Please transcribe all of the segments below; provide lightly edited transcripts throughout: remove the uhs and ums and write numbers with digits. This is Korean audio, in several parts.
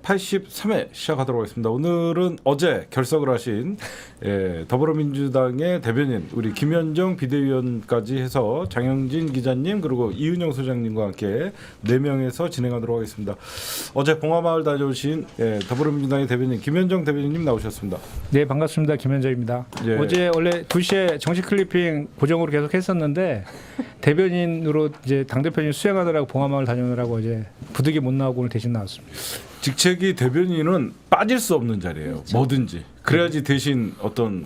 183회 시작하도록 하겠습니다. 오늘은 어제 결석을 하신 더불어민주당의 대변인 우리 김현정 비대위원까지 해서 장영진 기자님 그리고 이은영 소장님과 함께 4명에서 진행하도록 하겠습니다. 어제 봉화마을 다녀오신 더불어민주당의 대변인 김현정 대변인님 나오셨습니다. 네, 반갑습니다. 김현정입니다. 예. 어제 원래 2시에 정식 클리핑 고정으로 계속 했었는데 대변인으로 이제 당대표님 수행하느라고 봉화마을 다녀오느라고 이제 부득이 못 나오고 오늘 대신 나왔습니다. 직책이 대변인은 빠질 수 없는 자리예요. 그렇죠. 뭐든지. 그래야지 대신 어떤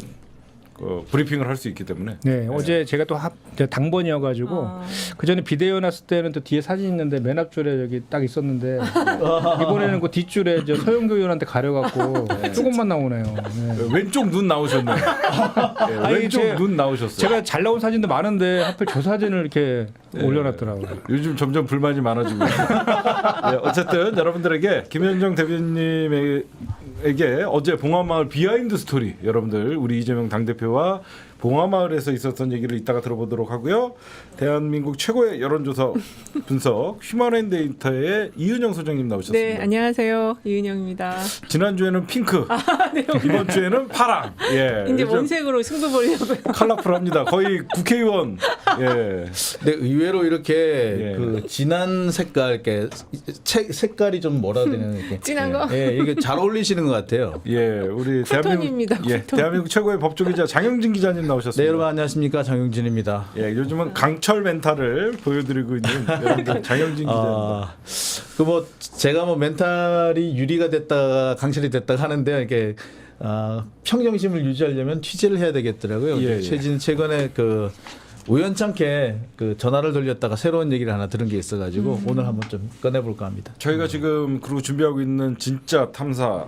브리핑을 할 수 있기 때문에. 네, 어제 제가 또 당번이어가지고 그 전에 비대위원 왔을 때는 또 뒤에 사진 있는데 맨 앞줄에 여기 딱 있었는데 이번에는 그 뒷줄에 저 서영교 의원한테 가려갖고 조금만 나오네요. 네. 왼쪽 눈 나오셨네요. 왼쪽 눈 나오셨어요. 제가 잘 나온 사진도 많은데 하필 저 사진을 이렇게 올려놨더라고요. 요즘 점점 불만이 많아지고 어쨌든 여러분들에게 김현정 대변인님에게 어제 봉화마을 비하인드 스토리 여러분들 우리 이재명 당대표와 봉화마을에서 있었던 얘기를 이따가 들어보도록 하고요. 대한민국 최고의 여론조사 분석 휴먼앤데이터의 이은영 소장님 나오셨습니다. 네, 안녕하세요. 이은영입니다. 지난주에는 핑크, 네, 이번 주에는 파랑. 예, 이제 원색으로 승부 보려고요. 컬러풀합니다. 거의 국회의원. 예. 네, 의외로 이렇게 예. 그 진한 색깔, 이렇게 색깔이 좀 뭐라 해야 되나 이렇게 진한 거? 예, 이게 잘 어울리시는 것 같아요. 예, 우리 쿨톤입니다. 대한민국 최고의 법조 기자 장영진 기자님 나오셨습니다. 네, 여러분 안녕하십니까, 장영진입니다. 예, 요즘은 강철 멘탈을 보여드리고 있는 여러분들 장영진 기자입니다. 그 뭐 제가 뭐 멘탈이 유리가 됐다가 강철이 됐다가 하는데 이게 평정심을 유지하려면 취재를 해야 되겠더라고요. 예, 예. 최근에 그 우연찮게 그 전화를 돌렸다가 새로운 얘기를 하나 들은 게 있어가지고 오늘 한번 좀 꺼내볼까 합니다. 저희가 지금 그리고 준비하고 있는 진짜 탐사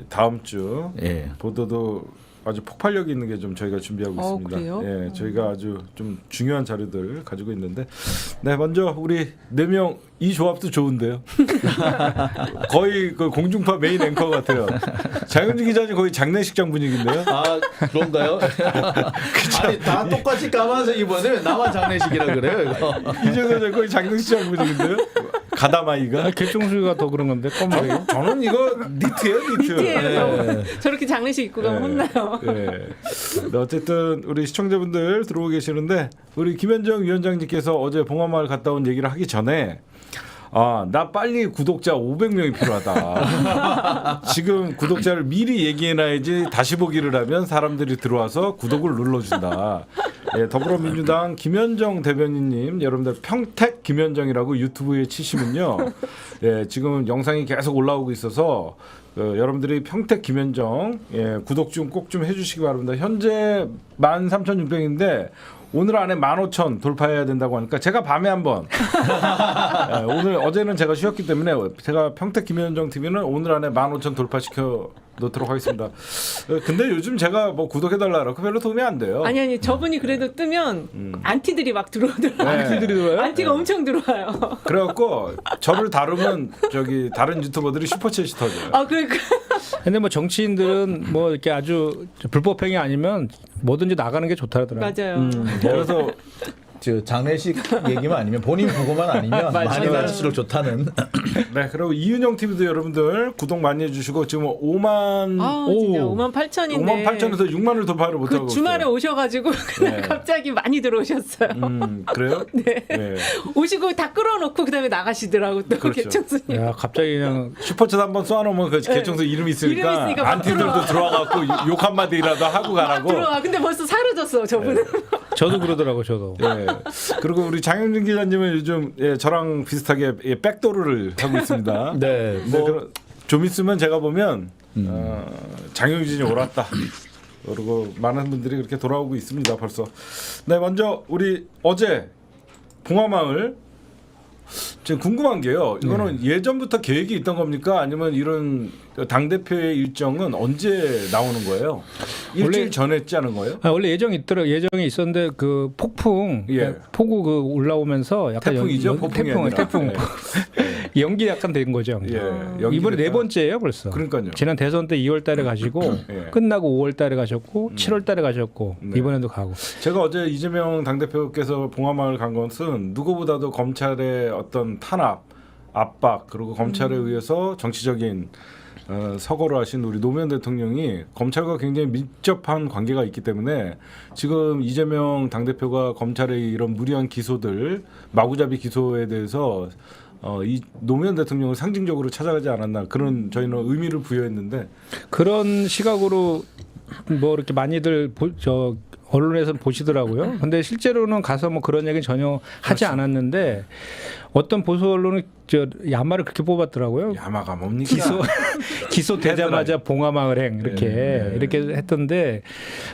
다음 주 보도도 아주 폭발력 있는 게 좀 저희가 준비하고 있습니다. 그래요? 예, 저희가 아주 좀 중요한 자료들 가지고 있는데, 네 먼저 우리 4명 이 조합도 좋은데요. 거의 그 공중파 메인 앵커 같아요. 장윤지 기자님 거의 장례식장 분위기인데요. 아, 그런가요? 아니, 다 똑같이 까만색 입었는데 왜 나만 장례식이라 그래요? 이거. 이재선 거의 장례식장 분위기인데요. 가다마이가. 개종수가 더 그런 건데 껌머리. 저는 이거 니트예요, 니트. 니트예요. 저렇게 장례식 입고 가면 혼나요. 네. 어쨌든 우리 시청자분들 들어오고 계시는데 우리 김현정 위원장님께서 어제 봉화마을 갔다 온 얘기를 하기 전에 나 빨리 구독자 500명이 필요하다. 지금 구독자를 미리 얘기해놔야지 다시 보기를 하면 사람들이 들어와서 구독을 눌러준다. 예, 더불어민주당 김현정 대변인님 여러분들 평택 김현정이라고 유튜브에 치시면요. 예, 지금 영상이 계속 올라오고 있어서 여러분들이 평택 김현정 구독 좀 꼭 좀 해주시기 바랍니다. 현재 13,600인데 오늘 안에 15,000 돌파해야 된다고 하니까 제가 밤에 한번 어제는 제가 쉬었기 때문에 제가 평택 김현정 TV는 오늘 안에 15,000 돌파시켜 놓도록 하겠습니다. 근데 요즘 제가 뭐 구독해달라고 별로 도움이 안 돼요. 아니 저분이 그래도 뜨면 안티들이 막 들어오더라고요. 안티들이 들어와요? 안티가 엄청 들어와요. 그래갖고 저를 다루면 저기 다른 유튜버들이 슈퍼챗이 터져요. 그러니까. 근데 뭐 정치인들은 뭐 이렇게 아주 불법행위 아니면 뭐든지 나가는 게 좋다더라고요. 맞아요. 그래서 저 장례식 얘기만 아니면 본인 보고만 아니면 많이 나갈수록 좋다는. 네, 그리고 이은영 TV도 여러분들 구독 많이 해주시고 지금 5만 진짜 58,000인데 58,000에서 6만을 돌파를 못하고 그 주말에 있어요. 오셔가지고 그날 갑자기 많이 들어오셨어요. 그래요? 네. 네. 오시고 다 끌어놓고 그다음에 나가시더라고 또 그렇죠. 개청소님. 야, 갑자기 그냥 슈퍼챗 한번 쏴놓으면 그 개청소 이름 있으니까, 이름 있으니까 막 안티들도 들어와갖고 욕 한마디라도 하고 가라고. 들어와. 근데 벌써 사라졌어 저분은. 저도 그러더라고 저도. 예. 그리고 우리 장영진 기자님은 요즘 저랑 비슷하게 백도르를 하고 있습니다. 네, 뭐 좀 있으면 제가 보면 장영진이 옳았다. 그리고 많은 분들이 그렇게 돌아오고 있습니다. 벌써. 네, 먼저 우리 어제 봉화마을 지금 궁금한 게요. 이거는 예전부터 계획이 있던 겁니까? 아니면 이런 당대표의 일정은 언제 나오는 거예요? 일주일 원래 전에 짜는 거예요? 원래 예정이 있었는데 그 폭풍 폭우 그 올라오면서 약간 태풍이죠? 폭풍이 태풍 연기 약간 된 거죠. 이번에 4번째예요 벌써. 그러니까요. 지난 대선 때 2월달에 가시고 끝나고 5월달에 가셨고 7월달에 가셨고 이번에도 가고. 제가 어제 이재명 당대표께서 봉화마을 간 것은 누구보다도 검찰의 어떤 탄압 압박 그리고 검찰에 의해서 정치적인 서거를 하신 우리 노무현 대통령이 검찰과 굉장히 밀접한 관계가 있기 때문에 지금 이재명 당대표가 검찰의 이런 무리한 기소들 마구잡이 기소에 대해서 이 노무현 대통령을 상징적으로 찾아가지 않았나 그런 저희는 의미를 부여했는데 그런 시각으로 뭐 이렇게 많이들 언론에서는 보시더라고요. 근데 실제로는 가서 뭐 그런 얘기는 전혀 하지 않았는데 어떤 보수 언론은 야마를 그렇게 뽑았더라고요. 야마가 뭡니까? 기소되자마자 봉화마을행 이렇게 했던데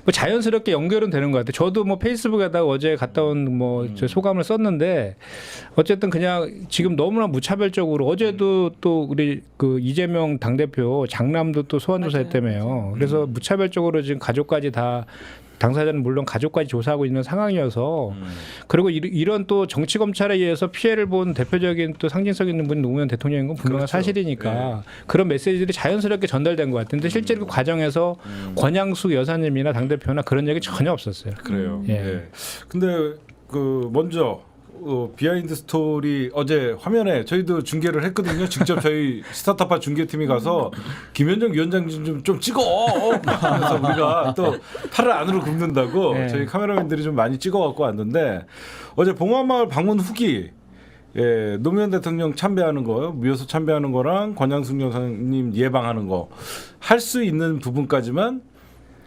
뭐 자연스럽게 연결은 되는 것 같아요. 저도 뭐 페이스북에다가 어제 갔다 온 뭐 소감을 썼는데 어쨌든 그냥 지금 너무나 무차별적으로 어제도 또 우리 그 이재명 당대표 장남도 또 소환 조사했다며요. 그래서 무차별적으로 지금 가족까지 다 당사자는 물론 가족까지 조사하고 있는 상황이어서 그리고 이런 또 정치 검찰에 의해서 피해를 본 대표적인 또 상징성 있는 분이 노무현 대통령인 건 분명한 그렇죠. 사실이니까 그런 메시지들이 자연스럽게 전달된 것 같은데 실제로 그 과정에서 권양숙 여사님이나 당대표나 그런 얘기 전혀 없었어요. 그래요. 예. 예. 근데 그 먼저 비하인드 스토리 어제 화면에 저희도 중계를 했거든요. 직접 저희 스타트업파 중계팀이 가서 김현정 위원장 좀 찍어. 그래서 우리가 또 팔을 안으로 굽는다고 네. 저희 카메라맨들이 좀 많이 찍어갖고 왔는데 어제 봉화마을 방문 후기 노무현 대통령 참배하는 거, 묘소 참배하는 거랑 권양숙 여사님 예방하는 거 할 수 있는 부분까지만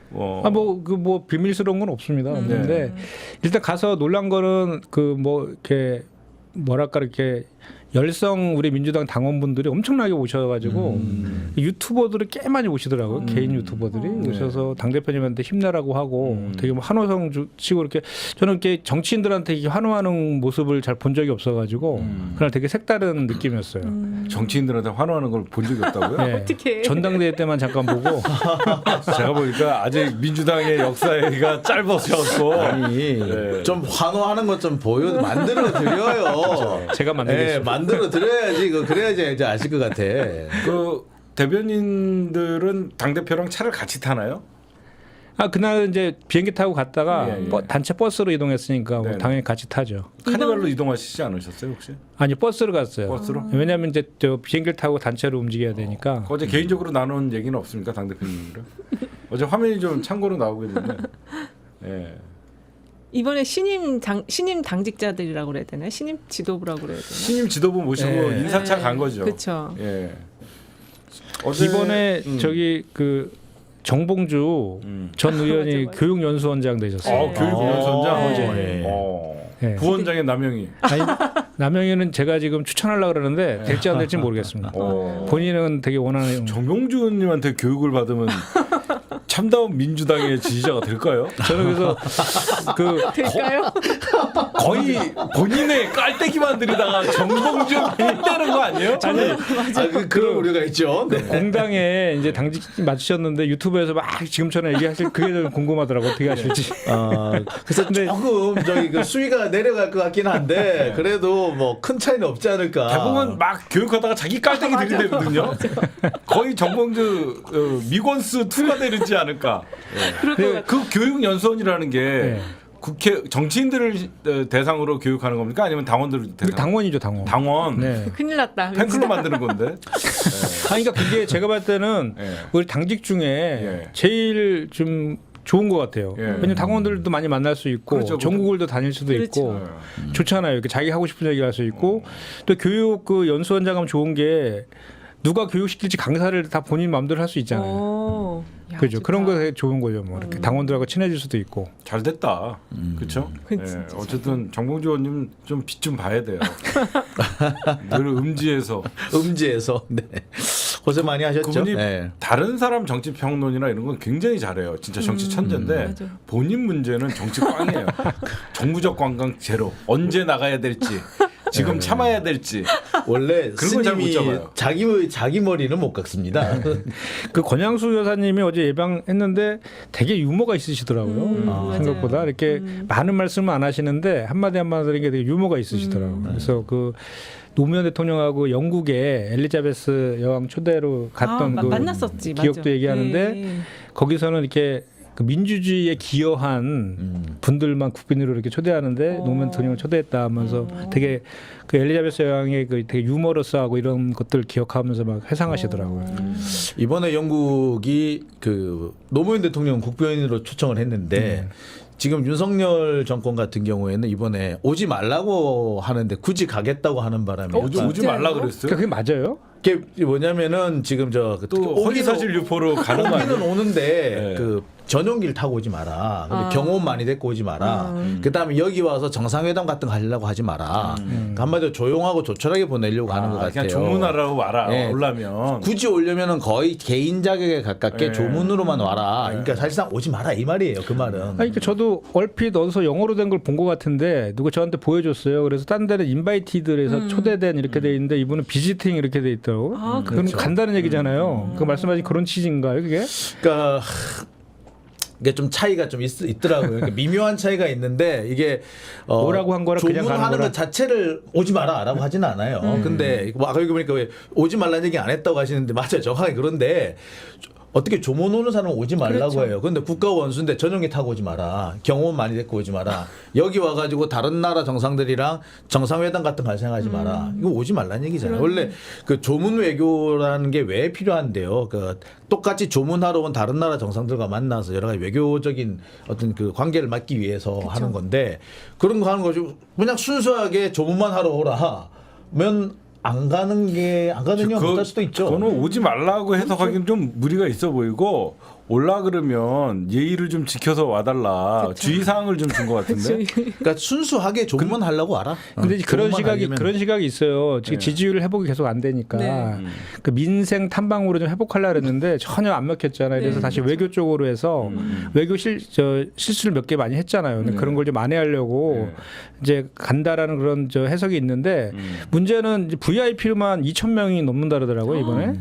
뭐 비밀스러운 건 없습니다. 없는데 일단 가서 놀란 거는 그 뭐 이렇게 뭐랄까 이렇게 열성 우리 민주당 당원분들이 엄청나게 오셔가지고 유튜버들이 꽤 많이 오시더라고요. 개인 유튜버들이 오셔서 당 대표님한테 힘내라고 하고 되게 뭐 환호성 치고 이렇게 저는 이렇게 정치인들한테 이렇게 환호하는 모습을 잘 본 적이 없어가지고 그날 되게 색다른 느낌이었어요. 정치인들한테 환호하는 걸 본 적이 없다고요? 네. 어떻게? 전당대회 때만 잠깐 보고 제가 보니까 아직 민주당의 역사가 짧으셔서 아니 좀 환호하는 것 좀 만들어 드려요. 제가 만들겠습니다. 만들어 드려야지. 그래야지 이제 아실 것 같아. 그 대변인들은 당 대표랑 차를 같이 타나요? 그날 이제 비행기 타고 갔다가 예, 예. 단체 버스로 이동했으니까 뭐 네네. 당연히 같이 타죠. 카니발로 이동하시지 않으셨어요 혹시? 아니 버스로 갔어요. 버스로? 왜냐하면 이제 저 비행기를 타고 단체로 움직여야 되니까. 어제 개인적으로 나눈 얘기는 없습니까 당 대표님이랑? 어제 화면이 좀 참고로 나오겠는데. 예. 이번에 신임 당직자들이라고 그래야 되나? 신임 지도부라고 그래야 되나? 신임 지도부 모시고 네. 인사차 간 거죠. 그렇죠. 예. 이번에 저기 그 정봉주 전 의원이 맞아. 교육연수원장 되셨어요. 교육연수원장 네. 네. 부원장의 남영희. 아니, 남영희는 제가 지금 추천하려고 그러는데 될지 안 될지 모르겠습니다. 본인은 되게 원하는 정명주 의원님한테 교육을 받으면 참다운 민주당의 지지자가 될까요? 저는 그래서 그 될까요? 거의 본인의 깔때기만 들이다가 정봉주 때리는 거 아니에요? 그런 우려가 있죠. 네. 공당에 이제 당직 맞추셨는데 유튜브에서 막 지금처럼 얘기하실 그게 좀 궁금하더라고 어떻게 하실지. 그래서 조금 저기 그 수위가 내려갈 것 같긴 한데 그래도 뭐 큰 차이는 없지 않을까. 대부분 막 교육하다가 자기 깔때기 들이대거든요. 거의 정봉주 미건스 2가 되지 않을까. 그럴 것 같아요. 그 교육연수원이라는 게 네. 국회 정치인들을 대상으로 교육하는 겁니까? 아니면 당원들을 대상? 당원이죠 당원. 당원. 네. 큰일 났다. 팬클럽 만드는 건데. 그러니까 그게 제가 봤을 때는 예. 우리 당직 중에 예. 제일 좀 좋은 것 같아요. 예. 왜냐면 당원들도 많이 만날 수 있고 그렇죠. 전국을도 다닐 수도 그렇죠. 있고 좋잖아요. 이렇게 자기 하고 싶은 얘기 할 수 있고 또 교육 그 연수원장 하면 좋은 게 누가 교육시킬지 강사를 다 본인 마음대로 할 수 있잖아요. 야, 그죠. 좋다. 그런 거 되게 좋은 거죠. 뭐 이렇게 당원들하고 친해질 수도 있고. 잘 됐다. 그렇죠? 진짜 어쨌든 정봉주 의원님 좀 빛 좀 봐야 돼요. 늘 음지에서 네. 고생 많이 하셨죠. 그분이 네. 다른 사람 정치 평론이나 이런 건 굉장히 잘해요. 진짜 정치 천재인데 맞아. 본인 문제는 정치 꽝이에요. 정부적 관광 제로. 언제 나가야 될지, 지금 참아야 될지. 원래 그런 걸잘못 스님이 잡아요. 자기 머리는 못 깎습니다. 그 권양수 여사님이 어제 예방했는데 되게 유머가 있으시더라고요. 생각보다 이렇게 많은 말씀을 안 하시는데 한마디 한마디 하는 게 되게 유머가 있으시더라고요. 그래서 그 노무현 대통령하고 영국에 엘리자베스 여왕 초대로 갔던 그 만났었지. 기억도 맞아. 얘기하는데 네. 거기서는 이렇게 그 민주주의에 기여한 분들만 국빈으로 이렇게 초대하는데 노무현 대통령을 초대했다 하면서 되게 그 엘리자베스 여왕의 그 되게 유머러스하고 이런 것들 기억하면서 막 회상하시더라고요. 이번에 영국이 그 노무현 대통령 국빈으로 초청을 했는데 지금 윤석열 정권 같은 경우에는 이번에 오지 말라고 하는데 굳이 가겠다고 하는 바람에 오지 말라 그랬어요. 그게 맞아요? 그게 뭐냐면은 지금 또 허위사실 유포로 가는 거 오기는 아니에요? 오는데 네. 그 전용기를 타고 오지 마라. 근데 경호원 많이 데리고 오지 마라. 그다음에 여기 와서 정상회담 같은 거 하려고 하지 마라. 그러니까 한마디로 조용하고 조촐하게 보내려고 하는 것 같아요. 그냥 조문하라고 와라. 네. 오려면. 굳이 오려면은 거의 개인 자격에 가깝게 네. 조문으로만 와라. 그러니까 사실상 오지 마라 이 말이에요. 그 말은. 아니, 그러니까 저도 얼핏 어디서 영어로 된 걸 본 것 같은데 누가 저한테 보여줬어요. 그래서 딴 데는 인바이티드에서 초대된 이렇게 돼 있는데 이분은 비지팅 이렇게 돼 있더라고. 아, 그건 간다는 얘기잖아요. 그 말씀하신 그런 취지인가요, 그게? 그러니까 이게 좀 차이가 좀 있더라고요. 그러니까 미묘한 차이가 있는데 이게 뭐라고 한 거랑 그냥 가는 조문하는 거랑? 것 자체를 오지 마라라고 하지는 않아요. 근데 뭐 아까 여기 보니까 왜 오지 말라는 얘기 안 했다고 하시는데 맞아요, 정확하게 그런데. 어떻게 조문 오는 사람은 오지 말라고 그렇죠. 해요. 근데 국가 원수인데 전용기 타고 오지 마라. 경호원 많이 데리고 오지 마라. 여기 와가지고 다른 나라 정상들이랑 정상회담 같은 거 발생하지 마라. 이거 오지 말라는 얘기잖아요. 원래 그 조문 외교라는 게 왜 필요한데요. 그 똑같이 조문하러 온 다른 나라 정상들과 만나서 여러 가지 외교적인 어떤 그 관계를 맺기 위해서 하는 건데 그런 거 하는 거죠. 그냥 순수하게 조문만 하러 오라면 안 가는 못할 수도 있죠. 그거는 오지 말라고 해석하기는 좀 무리가 있어 보이고 올라 그러면 예의를 좀 지켜서 와달라 주의사항을 좀 준 것 같은데. 그러니까 순수하게 조문만 하려고 와라. 근데 이제 그런 조문만 시각이 하려면. 그런 시각이 있어요. 지금 지지율 회복이 계속 안 되니까 네. 그 민생 탐방으로 좀 회복하려 그랬는데 전혀 안 먹혔잖아요. 그래서 네, 다시 외교 쪽으로 해서 외교 실수를 몇 개 많이 했잖아요. 근데 그런 걸 좀 만회하려고 이제 간다라는 그런 저 해석이 있는데 문제는 이제 VIP로만 2,000명이 넘는다 그러더라고요 이번에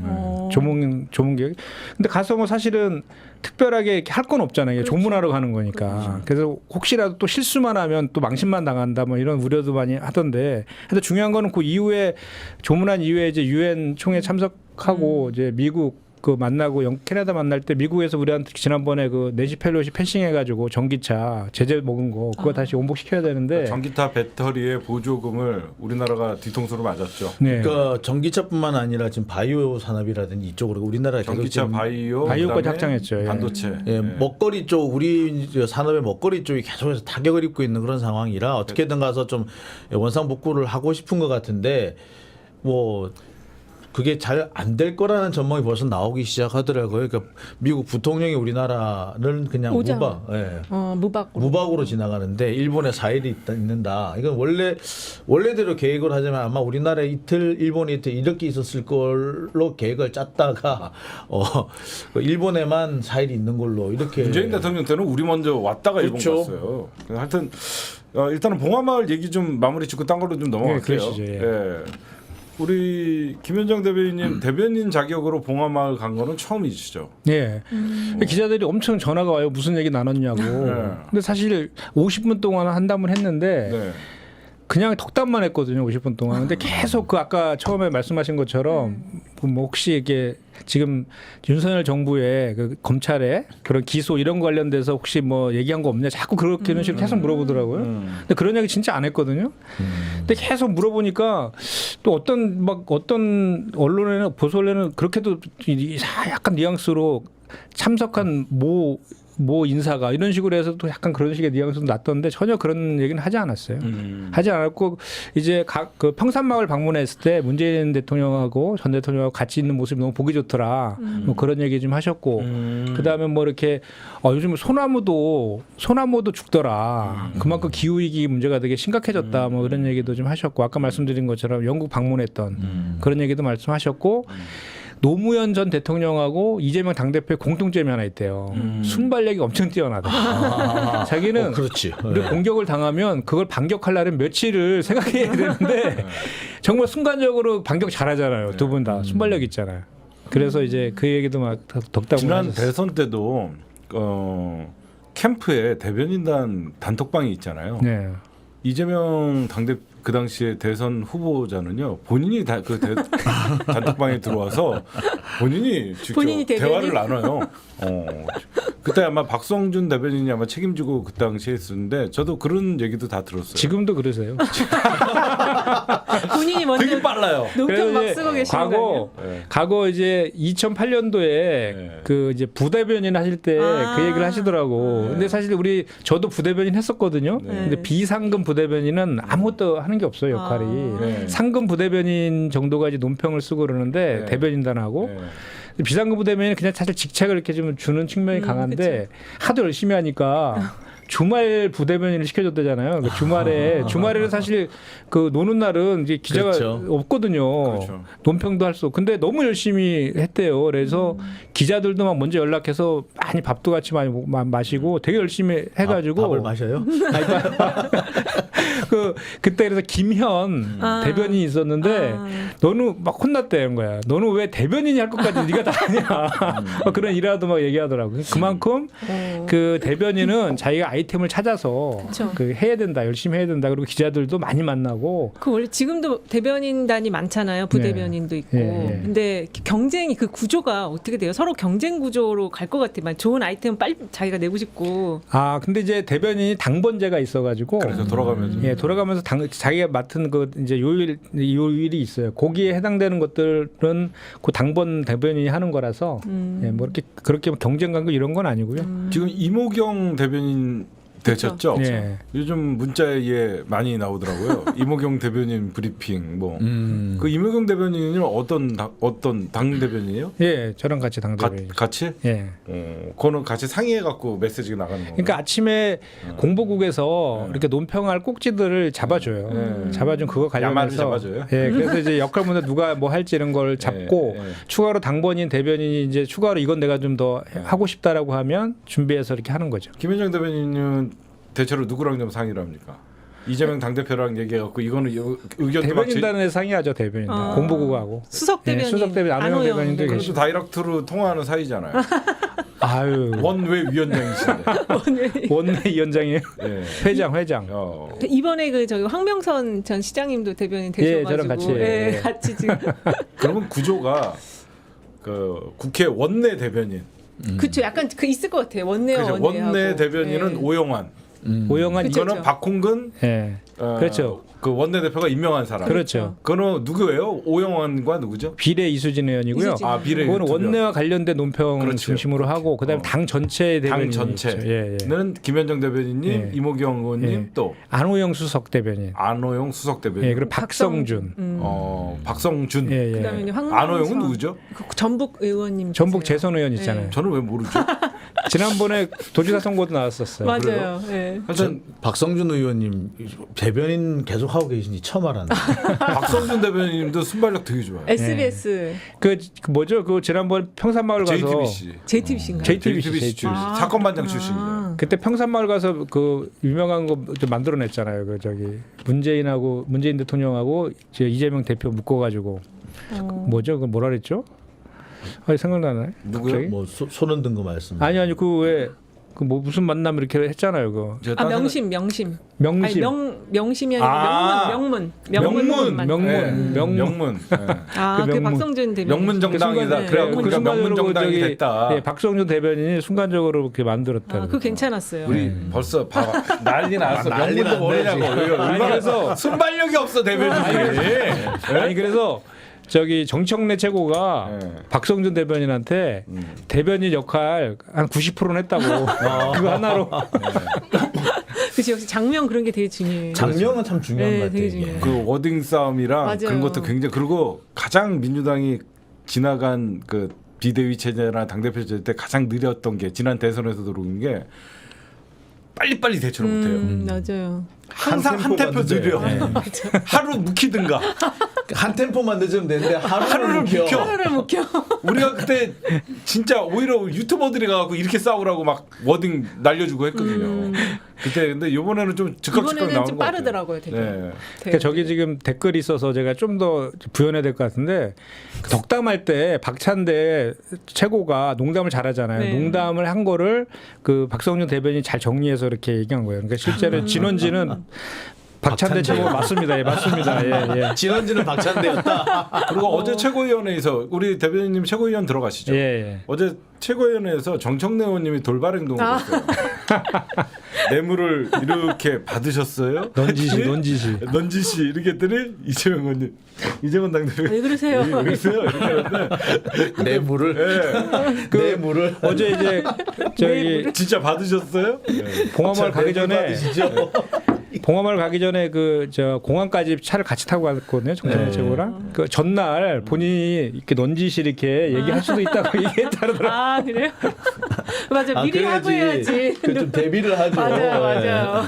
조문 계획. 근데 가서 뭐 사실은 특별하게 할 건 없잖아요. 조문하러 가는 거니까. 그래서 혹시라도 또 실수만 하면 또 망신만 당한다 뭐 이런 우려도 많이 하던데. 근데 중요한 거는 그 이후에 조문한 이후에 이제 유엔 총회 참석하고 이제 미국 그 만나고 캐나다 만날 때 미국에서 우리한테 지난번에 그 내시 펠로시 패싱해가지고 전기차 제재 먹은 거 그거 다시 원복시켜야 되는데. 전기차 배터리의 보조금을 우리나라가 뒤통수로 맞았죠. 네. 그러니까 전기차뿐만 아니라 지금 바이오 산업이라든지 이쪽으로 우리나라가 계속 전기차 지금 바이오까지 그다음에 확장했죠. 예. 반도체. 예, 먹거리 쪽 우리 산업의 먹거리 쪽이 계속해서 타격을 입고 있는 그런 상황이라 어떻게든 가서 좀 원상복구를 하고 싶은 것 같은데 뭐 그게 잘 안 될 거라는 전망이 벌써 나오기 시작하더라고요. 그러니까 미국 부통령이 우리나라는 그냥 오자. 무박으로 무박. 지나가는데 일본에 4일이 있는다. 이건 원래대로 계획을 하자면 아마 우리나라에 이틀, 일본에 이틀 이렇게 있었을 걸로 계획을 짰다가 일본에만 4일이 있는 걸로 이렇게. 문재인 대통령 때는 우리 먼저 왔다가 그렇죠. 일본 갔어요. 하여튼 일단은 봉화마을 얘기 좀 마무리 짓고 딴 걸로 좀 넘어갈게요. 그러시죠, 예. 예. 우리 김현정 대변인 대변인 자격으로 봉화마을 간 거는 처음이시죠? 예. 기자들이 엄청 전화가 와요. 무슨 얘기 나눴냐고. 근데 사실 50분 동안 한담을 했는데 네. 그냥 덕담만 했거든요. 50분 동안. 근데 계속 그 아까 처음에 말씀하신 것처럼 뭐 혹시 이게 지금 윤석열 정부의 그 검찰의 그런 기소 이런 거 관련돼서 혹시 뭐 얘기한 거 없냐 자꾸 그렇게는 식으로 계속 물어보더라고요. 근데 그런 얘기 진짜 안 했거든요. 근데 계속 물어보니까 또 어떤 언론에는 보수 언론에는 그렇게도 약간 뉘앙스로 참석한 모 인사가 이런 식으로 해서 또 약간 그런 식의 뉘앙스도 났던데 전혀 그런 얘기는 하지 않았어요. 하지 않았고 이제 그 평산마을 방문했을 때 문재인 대통령하고 전 대통령하고 같이 있는 모습이 너무 보기 좋더라. 뭐 그런 얘기 좀 하셨고 그다음에 뭐 이렇게 요즘 소나무도 죽더라. 그만큼 기후 위기 문제가 되게 심각해졌다. 뭐 이런 얘기도 좀 하셨고 아까 말씀드린 것처럼 영국 방문했던 그런 얘기도 말씀하셨고. 노무현 전 대통령하고 이재명 당대표의 공통점이 하나 있대요. 순발력이 엄청 뛰어나다. 자기는 그렇지. 우리 공격을 당하면 그걸 반격하려면 며칠을 생각해야 되는데 정말 순간적으로 반격 잘하잖아요. 두 분 다 순발력 있잖아요. 그래서 이제 그 얘기도 막 덕담을 지난 하셨어요. 대선 때도 캠프에 대변인단 단톡방이 있잖아요. 네. 이재명 그 당시에 대선 후보자는요 본인이 그 단톡방에 들어와서 본인이 직접 본인이 대변인? 대화를 나눠요. 그때 아마 박성준 대변인이 아마 책임지고 그 당시에 했었는데 저도 그런 얘기도 다 들었어요. 지금도 그러세요. 본인이 먼저 되게 빨라요. 논평 막 이제 쓰고 계시는 거 아니에요? 과거 이제 2008년도에 네. 그 이제 부대변인 하실 때 그 얘기를 하시더라고. 근데 사실 저도 부대변인 했었거든요. 네. 근데 비상금 부대변인은 아무것도 하는 게 없어요, 역할이. 네. 상금 부대변인 정도가 이제 논평을 쓰고 그러는데 네. 대변인단하고 네. 비상금 부대변인은 그냥 사실 직책을 이렇게 좀 주는 측면이 강한데 하도 열심히 하니까 주말 부대변인을 시켜줬대잖아요. 그 주말에는 사실 그 노는 날은 이제 기자가 그렇죠. 없거든요. 그렇죠. 논평도 할 수. 근데 너무 열심히 했대요. 그래서 기자들도 막 먼저 연락해서 많이 밥도 같이 많이 마시고 되게 열심히 해가지고 밥을 마셔요? 그때 그래서 김현 대변인이 있었는데 너는 막 혼났대는 거야. 너는 왜 대변인이 할 것까지 네가 다 하냐. 막 그런 일화도 막 얘기하더라고요. 그만큼 그 대변인은 자기가 아이템을 찾아서 그쵸. 그 해야 된다, 열심히 해야 된다. 그리고 기자들도 많이 만나고. 그 원래 지금도 대변인단이 많잖아요. 부대변인도 있고. 예. 근데 경쟁이 그 구조가 어떻게 돼요? 서로 경쟁 구조로 갈 것 같아요. 좋은 아이템 빨리 자기가 내고 싶고. 아 근데 이제 대변인이 당번제가 있어가지고. 그래서 돌아가면서 예, 돌아가면서 자기가 맡은 그 이제 요일이 있어요. 거기에 해당되는 것들은 그 당번 대변인이 하는 거라서 예, 뭐 이렇게 그렇게 경쟁 관계 이런 건 아니고요. 지금 이모경 대변인 되셨죠? 예. 요즘 문자에 많이 나오더라고요. 이모경 대변인 브리핑 뭐. 그 이모경 대변인은 어떤 당 대변이에요? 예, 저랑 같이 당 대변인. 같이? 예. 그거는 같이 상의해 갖고 메시지가 나가는 거예요. 그러니까 아침에 공보국에서 이렇게 논평할 꼭지들을 잡아줘요. 잡아준 그거 야마를 관련해서 잡아줘요? 예, 그래서 이제 역할문에 누가 뭐 할지 이런 걸 잡고 추가로 당번인 대변인이 이제 추가로 이건 내가 좀 더 하고 싶다라고 하면 준비해서 이렇게 하는 거죠. 김현정 대변인은 대체로 누구랑 좀 상의를 합니까? 이재명 당대표랑 얘기해갖고 이거는 의견도 대변인단에 상의하죠, 대변인단. 공보국하고. 수석 대변인. 수석 대변인 안호영 대변인도 대변인. 계시고. 다이렉트로 통화하는 사이잖아요. 아유. 원외 위원장이신데. 원내위원장이에요. 예. 회장. 이번에 그 저기 황명선 전 시장님도 대변인 예, 되셔가지고 저랑 같이, 예. 같이 지금 그러면 구조가 그 국회 원내 대변인. 그쵸 약간 그 있을 것 같아요. 원내와 그죠? 원내하고. 원내 대변인은 예. 오영환. 오영환 그쵸, 이거는 그쵸. 박홍근. 예. 그렇죠. 그 원내 대표가 임명한 사람. 그렇죠. 그거는 누구예요? 오영환과 누구죠? 비례 이수진 의원이고요. 이수진. 아 비례. 그거는 두 명. 원내와 관련된 논평 그렇죠. 중심으로 하고 그다음에 당 전체 당 대변인 전체는 김현정 대변인님, 예. 이모경 의원님, 예. 또 안호영 수석 대변인. 안호영 수석 대변인. 예, 그리고 박성준. 박성준. 예, 예. 그다음에 이제 안호영은 누구죠? 그 전북 의원님. 전북 계세요. 재선 의원 있잖아요. 저는 왜 모르죠? 지난번에 도지사 선거도 나왔었어요. 맞아요. 예. 하여튼 박성준 의원님 대변인 계속 하고 계신지 처음 알았는데. 박성준 대변인님도 순발력 되게 좋아요. SBS, 그 뭐죠? 그 지난번 평산마을 가서 JTBC. JTBC인가요? JTBC 출신. 사건반장 출신이에요. 그때 평산마을 가서 그 유명한 거 좀 만들어냈잖아요. 그 저기 문재인 대통령하고 이제 이재명 대표 묶어가지고 뭐죠? 그 뭐라 그랬죠? 아 생각나네. 누구요? 갑자기? 뭐 손은 든 거 말씀. 아니 그 왜 그 뭐 무슨 만남 이렇게 했잖아요. 그 제가 아 딴 명심. 명심. 아니 명심이 아니라 명문. 명문. 예. 아, 그 그 명문. 박성준 대변인. 명문 정당이다. 네. 그래갖고 우리가 명문 정당이 저기, 됐다. 예, 박성준 대변인이 순간적으로 이렇게 만들었다. 아, 그 괜찮았어요. 우리 벌써 봐봐 난리 났어. 난리 명분도 났네, 모르냐고. 얼마나 그래서 순발력이 없어 대변인이. 아니 그래서 저기 정청래 최고가 네. 박성준 대변인한테 대변인 역할 한 90%는 했다고 그거 하나로 그치 역시 장면 그런 게 되게 중요해요. 장면은 참 중요한 네, 것 같아요. 되게 이게. 중요해요. 그 워딩 싸움이랑 맞아요. 그런 것도 굉장히 그리고 가장 민주당이 지나간 그 비대위 체제나 당대표 체제 때 가장 느렸던 게 지난 대선에서도 그런 게 빨리빨리 대처를 못해요. 맞아요. 항상 한 템포 느려. 하루 묵히든가 한 템포만 늦으면 되는데 하루를 묵혀. 하루를 묵혀. 우리가 그때 진짜 오히려 유튜버들이 가갖고 이렇게 싸우라고 막 워딩 날려주고 했거든요. 그때 근데 이번에는 좀 즉각 이번에는 나오는 좀 것 같아요. 빠르더라고요, 되게. 네. 그러니까 저기 지금 댓글이 있어서 제가 좀 더 부연해야 될 것 같은데 덕담할 때 박찬대 최고가 농담을 잘하잖아요. 네. 농담을 한 거를 그 박성준 대변인이 잘 정리해서 이렇게 얘기한 거예요. 그러니까 실제로 진원지는 박찬대 최고 맞습니다. 예, 맞습니다. 예, 예. 진원지는 박찬대였다. 그리고 어제 최고위원회에서 우리 대변인님 최고위원 들어가시죠. 예, 예. 어제 최고위원회에서 정청래 의원님이 돌발 행동을 했어요. 뇌물을 이렇게 받으셨어요? 넌지시 이렇게 했더니 이재명 당대표 왜 그러세요? 왜 그러세요? 이렇게 하는데 뇌물을 뇌물을 어제 이제 저기 진짜 받으셨어요? 네. 봉화마을 가기 전에 받으시죠? 봉화마을 가기 전에 그 저 공항까지 차를 같이 타고 갔거든요. 정청래 네. 최고랑 그 전날 본인이 이렇게 넌지시 이렇게 얘기할 수도 있다고 얘기했다더라고요. 아 그래요? 맞아 미리 하고 해야지. 좀 대비를 하죠. 맞아요.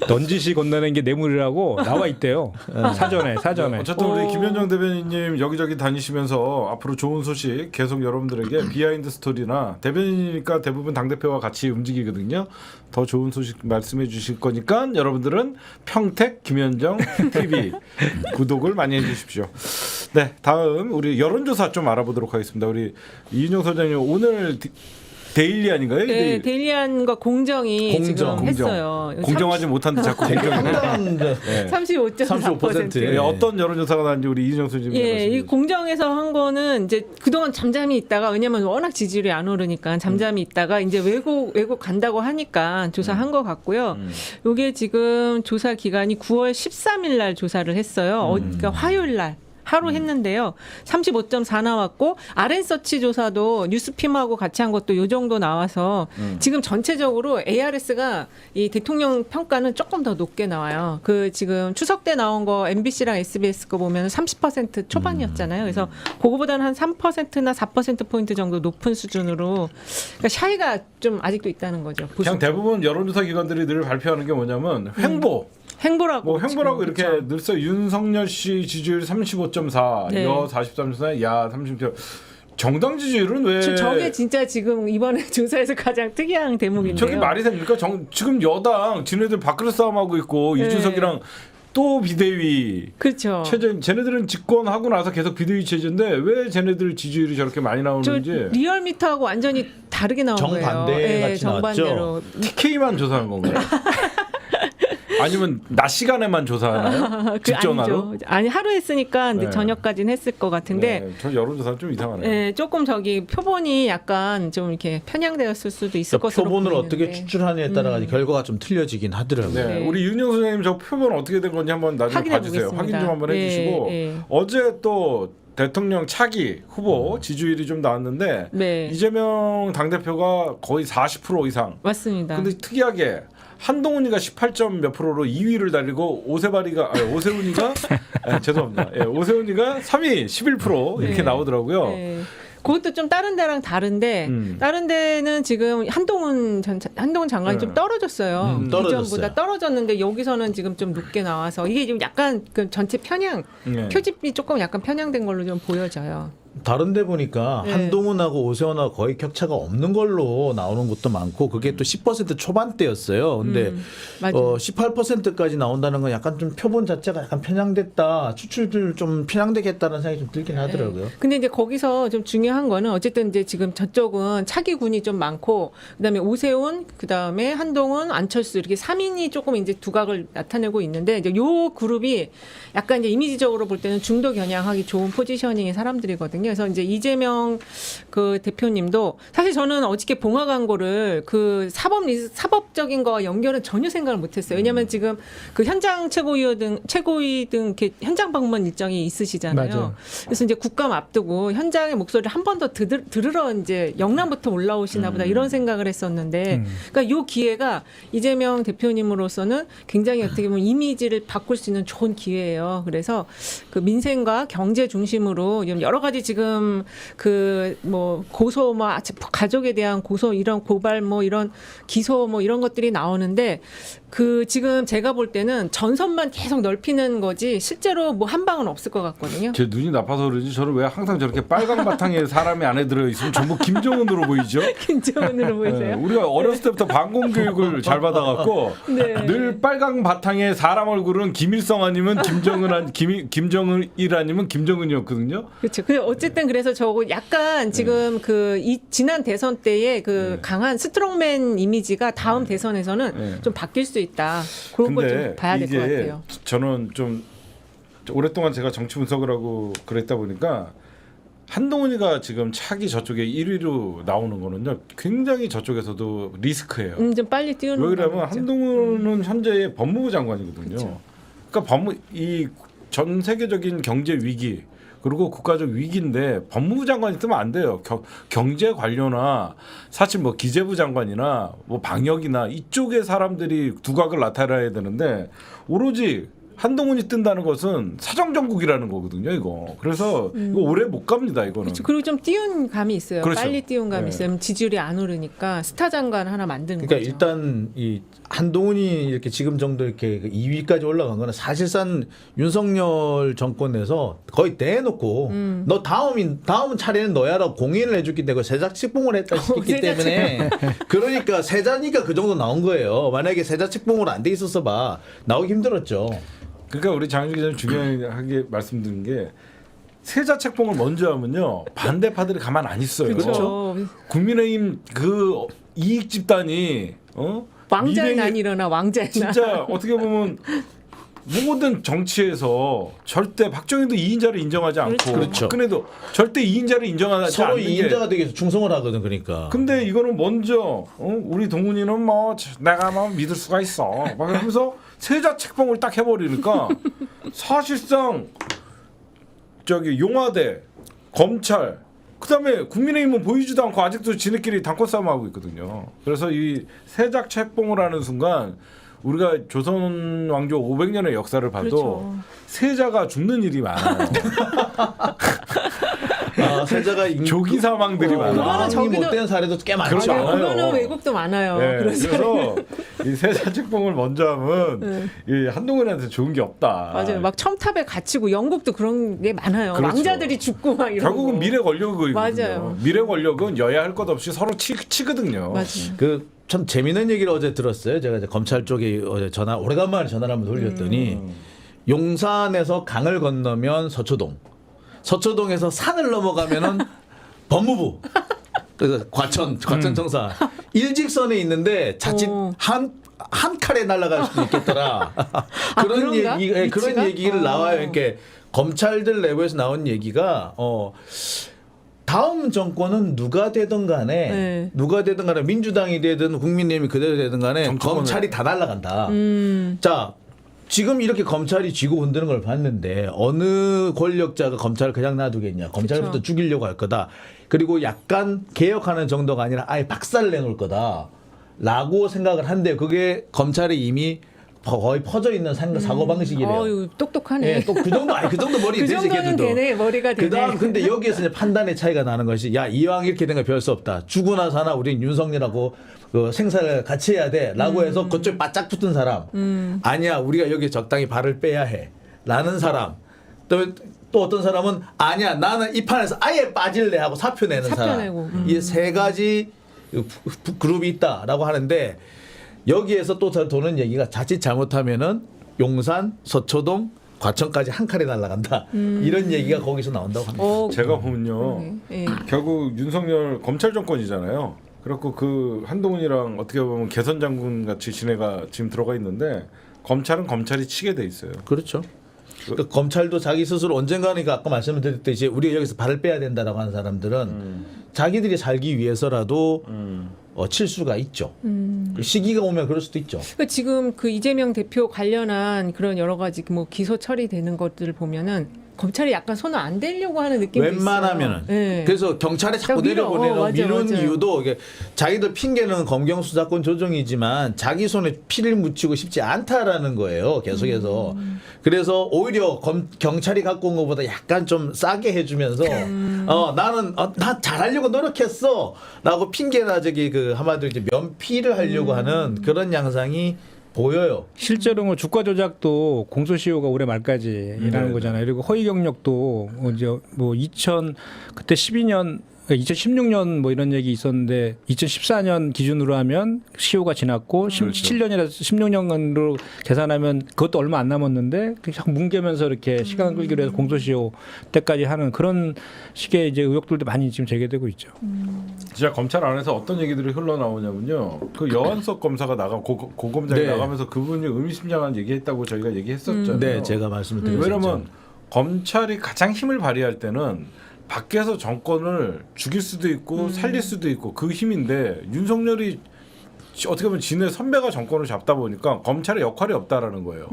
넌지시 건너는 게 뇌물이라고 나와 있대요. 사전에. 어쨌든 우리 김현정 대변인님 여기저기 다니시면서 앞으로 좋은 소식 계속 여러분들에게 비하인드 스토리나 대변인이니까 대부분 당대표와 같이 움직이거든요. 더 좋은 소식 말씀해 주실 거니까 여러분들은 평택 김현정 TV 구독을 많이 해주십시오. 네, 다음 우리 여론조사 좀 알아보도록 하겠습니다. 우리 이윤영 소장님 오늘 데일리 아닌가요? 네, 데일리안과 공정이 지금 했어요. 공정하지 못한데 자꾸 공정이네. 35.4%. 네, 어떤 여론조사가 나왔는지 우리 이준영 소장님. 예, 이 공정에서 한 거는 이제 그동안 잠잠히 있다가 왜냐면 워낙 지지율이 안 오르니까 잠잠히 있다가 이제 외국 간다고 하니까 조사한 것 같고요. 요게 지금 조사 기간이 9월 13일 날 조사를 했어요. 그러니까 화요일 날. 하루 했는데요. 35.4 나왔고 아랜서치 조사도 뉴스핌하고 같이 한 것도 요 정도 나와서 지금 전체적으로 ARS가 이 대통령 평가는 조금 더 높게 나와요. 그 지금 추석 때 나온 거 MBC랑 SBS 거 보면 30% 초반이었잖아요. 그래서 그거보다는 한 3%나 4% 포인트 정도 높은 수준으로 그러니까 샤이가 좀 아직도 있다는 거죠. 그냥 대부분 여론조사 기관들이 늘 발표하는 게 뭐냐면 행보라고 행보라고 이렇게 그렇죠. 늘 써. 윤석열 씨 지지율 35.4, 네. 여 43.4, 야 30. 정당 지지율은 왜? 저게 진짜 지금 이번에 조사에서 가장 특이한 대목인데요. 저게 말이 됩니까? 지금 여당 지네들 밥그릇 싸움하고 있고 네. 이준석이랑 또 비대위. 그렇죠. 쟤네들은 집권하고 나서 계속 비대위 체제인데 왜 쟤네들 지지율이 저렇게 많이 저 나오는지. 리얼미터하고 완전히 다르게 나온 거예요. 정반대 같이 정반대로. TK만 조사한 건가요? 아니면 낮 시간에만 조사하나요? 직전화로? 아니죠. 아니 하루 했으니까 근데 네. 저녁까지는 했을 것 같은데. 네, 저 여론조사 좀 이상하네요. 네, 조금 저기 표본이 약간 좀 이렇게 편향되었을 수도 있을 것으로 표본을 보이는데. 어떻게 추출하느냐에 따라 결과가 좀 틀려지긴 하더라고요. 네, 네. 우리 윤영 소장님 저 표본 어떻게 된 건지 한번 나중에 확인해 봐주세요. 보겠습니다. 확인 좀 한번 네, 해주시고 네. 어제 또 대통령 차기 후보 지지율이 좀 나왔는데 네. 이재명 당대표가 거의 40% 이상. 맞습니다. 근데 특이하게 한동훈이가 18점 몇 프로로 2위를 달리고 오세훈이가 죄송합니다. 예, 오세훈이가 3위 11% 이렇게 네. 나오더라고요. 네. 그것도 좀 다른 데랑 다른데 다른 데는 지금 한동훈 장관이 네. 좀 떨어졌어요. 떨어졌어요. 이전보다 떨어졌는데 여기서는 지금 좀 높게 나와서 이게 지금 약간 그 전체 편향 네. 표집이 조금 약간 편향된 걸로 좀 보여져요. 다른 데 보니까 네. 한동훈하고 오세훈하고 거의 격차가 없는 걸로 나오는 것도 많고 그게 또 10% 초반대였어요. 근데 맞아요. 18%까지 나온다는 건 약간 좀 표본 자체가 약간 편향됐다. 추출들 좀 편향되겠다는 생각이 좀 들긴 하더라고요. 근데 이제 거기서 좀 중요한 거는 어쨌든 이제 지금 저쪽은 차기군이 좀 많고 그다음에 오세훈, 그다음에 한동훈, 안철수 이렇게 3인이 조금 이제 두각을 나타내고 있는데 이제 요 그룹이 약간 이제 이미지적으로 볼 때는 중도 겨냥하기 좋은 포지셔닝의 사람들이거든요. 그래서 이제 이재명 그 대표님도 사실 저는 어저께 봉화 광고를 그 사법적인 거와 연결은 전혀 생각을 못했어요. 왜냐하면 지금 그 현장 최고위 등 이렇게 현장 방문 일정이 있으시잖아요. 맞아요. 그래서 이제 국감 앞두고 현장의 목소리를 한 번 더 들으러 이제 영남부터 올라오시나 보다 이런 생각을 했었는데, 그러니까 요 기회가 이재명 대표님으로서는 굉장히 어떻게 보면 이미지를 바꿀 수 있는 좋은 기회예요. 그래서 그 민생과 경제 중심으로 여러 가지 지금 그 뭐 고소 뭐 가족에 대한 고소 이런 고발 뭐 이런 기소 뭐 이런 것들이 나오는데 그 지금 제가 볼 때는 전선만 계속 넓히는 거지 실제로 뭐 한 방은 없을 것 같거든요. 제 눈이 나빠서 그런지 저는 왜 항상 저렇게 빨강 바탕에 사람이 안에 들어 있으면 전부 김정은으로 보이죠? 김정은으로 보이세요? 네, 우리가 어렸을 때부터 반공 교육을 잘 받아갖고 네. 늘 빨강 바탕에 사람 얼굴은 김일성 아니면 김정일 아니면 김정은이었거든요. 그렇죠. 그 어쨌든 그래서 저거 약간 지금 지금 지난 대선 때의 강한 스트롱맨 이미지가 다음 대선에서는 좀 바뀔 수 있다. 그런 걸 좀 봐야 될 것 같아요. 저는 좀 오랫동안 제가 정치 분석을 하고 그랬다 보니까 한동훈이가 지금 차기 저쪽에 1위로 나오는 거는요 굉장히 저쪽에서도 리스크예요. 좀 빨리 띄우는 왜 그러냐면 거죠. 한동훈은 현재 법무부 장관이거든요. 그렇죠. 그러니까 이 전 세계적인 경제 위기 그리고 국가적 위기인데 법무부 장관이 뜨면 안 돼요. 경제 관료나 사실 뭐 기재부 장관이나 뭐 방역이나 이쪽의 사람들이 두각을 나타내야 되는데 오로지 한동훈이 뜬다는 것은 사정정국이라는 거거든요, 이거. 그래서 이거 오래 못 갑니다, 이거는. 그렇죠. 그리고 좀 띄운 감이 있어요. 그렇죠. 빨리 띄운 감이 네. 있어요. 지지율이 안 오르니까 스타 장관 하나 만드는 그러니까 거죠. 일단 이 한동훈이 이렇게 지금 정도 이렇게 2위까지 올라간 거는 사실상 윤석열 정권에서 거의 대놓고 너 다음 차례는 너야라고 공인을 해줬기 때문에 세자칙봉을 했다 싶기 때문에 그러니까 세자니까 그 정도 나온 거예요. 만약에 세자칙봉으로 안 돼 있었어 봐 나오기 힘들었죠. 그러니까 우리 장윤기 기자님 중요하게 말씀드린 게 세자 책봉을 먼저 하면요 반대파들이 가만 안 있어요. 그렇죠. 국민의힘 그 이익 집단이 왕자의 미래에 난 일어나 왕자의 난. 진짜 어떻게 보면 모든 정치에서 절대 박정희도 2인자를 인정하지 않고 그렇죠. 박근혜도 절대 2인자를 인정하지 서로 않는 게 2인자가 되기 위해서 충성을 하거든 그러니까. 근데 이거는 먼저 우리 동훈이는 뭐 내가 뭐 믿을 수가 있어 막 하면서 세자 책봉을 딱 해버리니까 사실상 저기 용화대 검찰 그다음에 국민의힘은 보이지도 않고 아직도 지네끼리 단권 싸움하고 있거든요. 그래서 이 세자 책봉을 하는 순간 우리가 조선 왕조 500년의 역사를 봐도 그렇죠. 세자가 죽는 일이 많아요. 세자가 조기 사망들이 많아요. 그거는 왕이 저기도- 못된 사례도 꽤 많죠. 그렇죠. 많아요. 그거는 외국도 많아요. 네, 그래서 그래서 이 세자 책봉을 먼저 하면 이 한동훈한테 좋은 게 없다. 맞아요. 막 첨탑에 갇히고 영국도 그런 게 많아요. 그렇죠. 왕자들이 죽고 막 이런 결국은 거. 미래 권력이거든요. 맞아요. 미래 권력은 여야 할 것 없이 서로 치거든요. 맞아요. 그 참 재미있는 얘기를 어제 들었어요. 제가 이제 검찰 쪽에 어제 오래간만에 전화를 한번 돌렸더니 용산에서 강을 건너면 서초동, 서초동에서 산을 넘어가면은 법무부, 그래서 과천청사 일직선에 있는데 자칫 오. 한 칼에 날아갈 수도 있겠더라. 그런 그런가? 얘기, 그런 위치가? 얘기를 나와요. 이렇게 검찰들 내부에서 나온 얘기가 다음 정권은 누가 되든 간에 네. 민주당이 되든 국민의힘이 그대로 되든 간에 정치권은- 검찰이 다 날아간다. 자, 지금 이렇게 검찰이 쥐고 흔드는 걸 봤는데 어느 권력자가 검찰을 그냥 놔두겠냐. 검찰부터 그쵸. 죽이려고 할 거다. 그리고 약간 개혁하는 정도가 아니라 아예 박살을 내놓을 거다. 라고 생각을 한데 그게 검찰이 이미 거의 퍼져 있는 사고방식이래요. 어유 똑똑하네. 예, 또 그 정도, 그 정도 머리 그 되지, 정도는 걔들도. 되네. 머리가 되네. 그다음 근데 여기에서 이제 판단의 차이가 나는 것이 야 이왕 이렇게 된 거 별 수 없다. 죽고 나서 하나 우린 윤석열하고 그 생사를 같이 해야 돼라고 해서 그쪽 바짝 붙은 사람. 아니야 우리가 여기 적당히 발을 빼야 해라는 사람. 또 어떤 사람은 아니야 나는 이 판에서 아예 빠질래 하고 사표 내는 사표 사람. 내고. 이 세 가지 그룹이 있다라고 하는데 여기에서 또 도는 얘기가 자칫 잘못하면은 용산, 서초동, 과천까지 한 칼에 날아간다. 이런 얘기가 거기서 나온다고 합니다. 제가 보면요. 예. 결국 윤석열 검찰 정권이잖아요. 그렇고 그 한동훈이랑 어떻게 보면 개선 장군 같이 지네가 지금 들어가 있는데 검찰은 검찰이 치게 돼 있어요. 그렇죠. 그러니까 검찰도 자기 스스로 언젠가니까 아까 말씀드렸듯이 우리가 여기서 발을 빼야 된다라고 하는 사람들은 자기들이 살기 위해서라도 칠 수가 있죠. 그 시기가 오면 그럴 수도 있죠. 그러니까 지금 그 이재명 대표 관련한 그런 여러 가지 뭐 기소 처리되는 것들을 보면은 검찰이 약간 손을 안 대려고 하는 느낌도 웬만하면은. 있어요. 네. 그래서 경찰에 자꾸 밀어. 내려보내는 맞아요, 미룬 맞아요. 이유도 이게 자기들 핑계는 검경 수사권 조정이지만 자기 손에 피를 묻히고 싶지 않다라는 거예요. 계속해서. 그래서 오히려 경찰이 갖고 온 것보다 약간 좀 싸게 해주면서 나는 나 잘하려고 노력했어라고 핑계나 그 한마디로 이제 면피를 하려고 하는 그런 양상이 보여요. 실제로 뭐 주가 조작도 공소시효가 올해 말까지 일하는 거잖아요. 그리고 허위 경력도 이제 뭐 그때 12년 2016년 뭐 이런 얘기 있었는데 2014년 기준으로 하면 시효가 지났고 17년이라서 16년으로 계산하면 그것도 얼마 안 남았는데 자꾸 뭉개면서 이렇게 시간 끌기로 해서 공소시효 때까지 하는 그런 식의 이제 의혹들도 많이 지금 제기되고 있죠. 진짜 검찰 안에서 어떤 얘기들이 흘러나오냐면요. 그 여한석 검사가 고검장이 네. 나가면서 그분이 의미심장한 얘기했다고 저희가 얘기했었잖아요. 네, 제가 말씀을 드렸죠. 왜냐면 검찰이 가장 힘을 발휘할 때는 밖에서 정권을 죽일 수도 있고 살릴 수도 있고 그 힘인데 윤석열이 어떻게 보면 지네 선배가 정권을 잡다 보니까 검찰의 역할이 없다라는 거예요.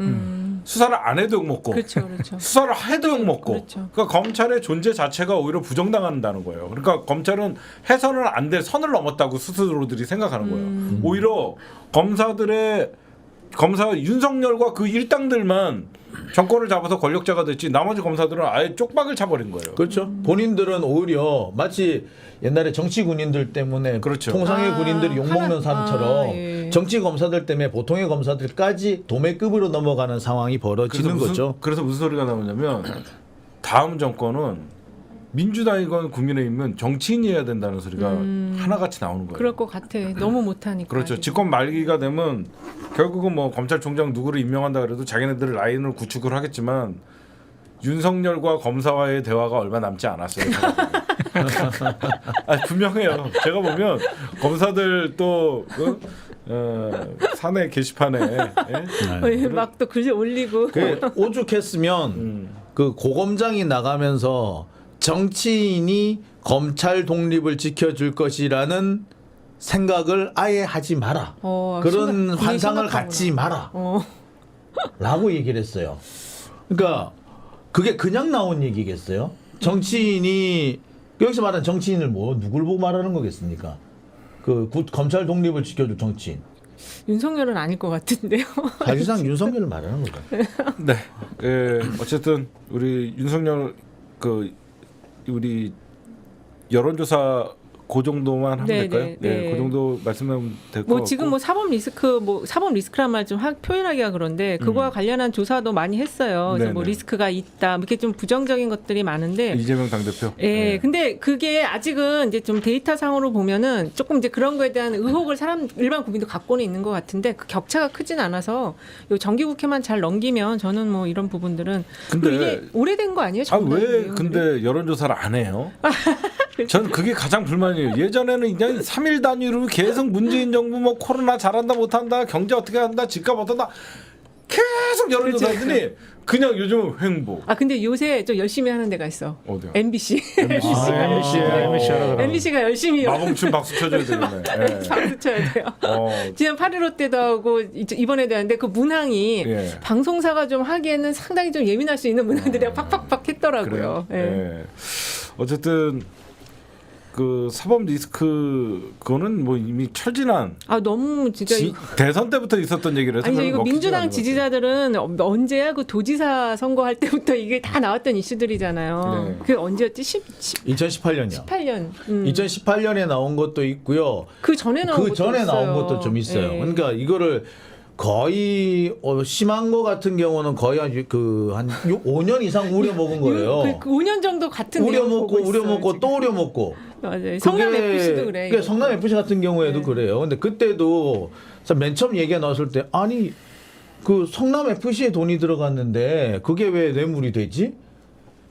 수사를 안 해도 욕먹고 그렇죠, 그렇죠. 수사를 해도 욕먹고 그렇죠. 그러니까 검찰의 존재 자체가 오히려 부정당한다는 거예요. 그러니까 검찰은 해서는 안 될 선을 넘었다고 스스로들이 생각하는 거예요. 오히려 검사 윤석열과 그 일당들만 정권을 잡아서 권력자가 됐지 나머지 검사들은 아예 쪽박을 차버린 거예요. 그렇죠. 본인들은 오히려 마치 옛날에 정치 군인들 때문에 그렇죠. 통상의 군인들이 욕먹는 삶처럼 예. 정치 검사들 때문에 보통의 검사들까지 도매급으로 넘어가는 상황이 벌어지는 거죠. 그래서 무슨 소리가 나오냐면 다음 정권은 민주당이건 국민의힘은 정치인이어야 된다는 소리가 하나같이 나오는 거예요. 그럴 것 같아. 너무 못하니까. 그렇죠. 집권 말기가 되면 결국은 뭐 검찰총장 누구를 임명한다 그래도 자기네들 라인을 구축을 하겠지만 윤석열과 검사와의 대화가 얼마 남지 않았어요. 아니, 분명해요. 제가 보면 검사들 또 사내 게시판에 막 또 글 올리고. 그 오죽했으면 그 고검장이 나가면서 정치인이 검찰 독립을 지켜줄 것이라는 생각을 아예 하지 마라. 그런 굉장히 환상을 심각하구나. 갖지 마라. 어. 라고 얘기를 했어요. 그러니까 그게 그냥 나온 얘기겠어요? 정치인이 여기서 말하는 정치인을 뭐 누굴 보고 말하는 거겠습니까? 검찰 독립을 지켜줄 정치인. 윤석열은 아닐 것 같은데요. 사실상 윤석열을 말하는 거죠. 네. 어쨌든 우리 윤석열 우리 여론조사 그 정도만 하면 네, 될까요? 네, 네, 네. 그 정도 말씀하면 될 것 뭐 같고. 지금 뭐 사법 리스크란 말 좀 표현하기가 그런데 그거와 관련한 조사도 많이 했어요. 그래서 뭐 네네. 리스크가 있다. 이렇게 좀 부정적인 것들이 많은데. 이재명 당대표. 예, 네. 근데 그게 아직은 이제 좀 데이터상으로 보면은 조금 이제 그런 거에 대한 의혹을 일반 국민도 갖고는 있는 것 같은데 그 격차가 크진 않아서 요 정기국회만 잘 넘기면 저는 뭐 이런 부분들은 근데 그리고 이게 오래된 거 아니에요? 아 왜 정당이? 근데 여론조사를 안 해요? 전 그게 가장 불만이에요. 예전에는 그냥 3일 단위로 계속 문재인 정부 뭐 코로나 잘한다 못한다 경제 어떻게 한다 집값 어떤다 계속 여론조사 했더니 그냥 요즘은 횡보. 아 근데 요새 좀 열심히 하는 데가 있어. 어디요? MBC. MBC 하라 그러면. MBC가 열심히 마봉춘 박수 쳐줘야 되겠네. 예. 박수 쳐야 돼요. 어, 지난 8.15 때도 하고 이번에도 하는데 그 문항이 예. 방송사가 좀 하기에는 상당히 좀 예민할 수 있는 문항들이 팍팍팍 했더라고요. 그래요? 예. 예. 어쨌든 그 사법 리스크 그거는 뭐 이미 철진한 아 너무 진짜 대선 때부터 있었던 얘기를 해서 아니 별로 이거 먹히지가 민주당 않은 것 같아요. 지지자들은 언제야 그 도지사 선거할 때부터 이게 다 나왔던 이슈들이잖아요. 네. 그 언제였지? 2018년이요. 18년. 2018년에 나온 것도 있고요. 그 전에 나온 그 것도 전에 나온 있어요. 것도 좀 있어요. 예. 그러니까 이거를 거의 심한 거 같은 경우는 거의 한 5년 이상 우려 먹은 거예요. 그 5년 정도 같은 우려 내용 먹고 보고 우려 있어요, 먹고 지금. 또 우려 먹고. 맞아요. 성남 FC도 그래. 그게 성남 FC 같은 경우에도 네. 그래요. 근데 그때도 맨 처음 얘기가 나왔을 때 아니 그 성남 FC에 돈이 들어갔는데 그게 왜 뇌물이 되지?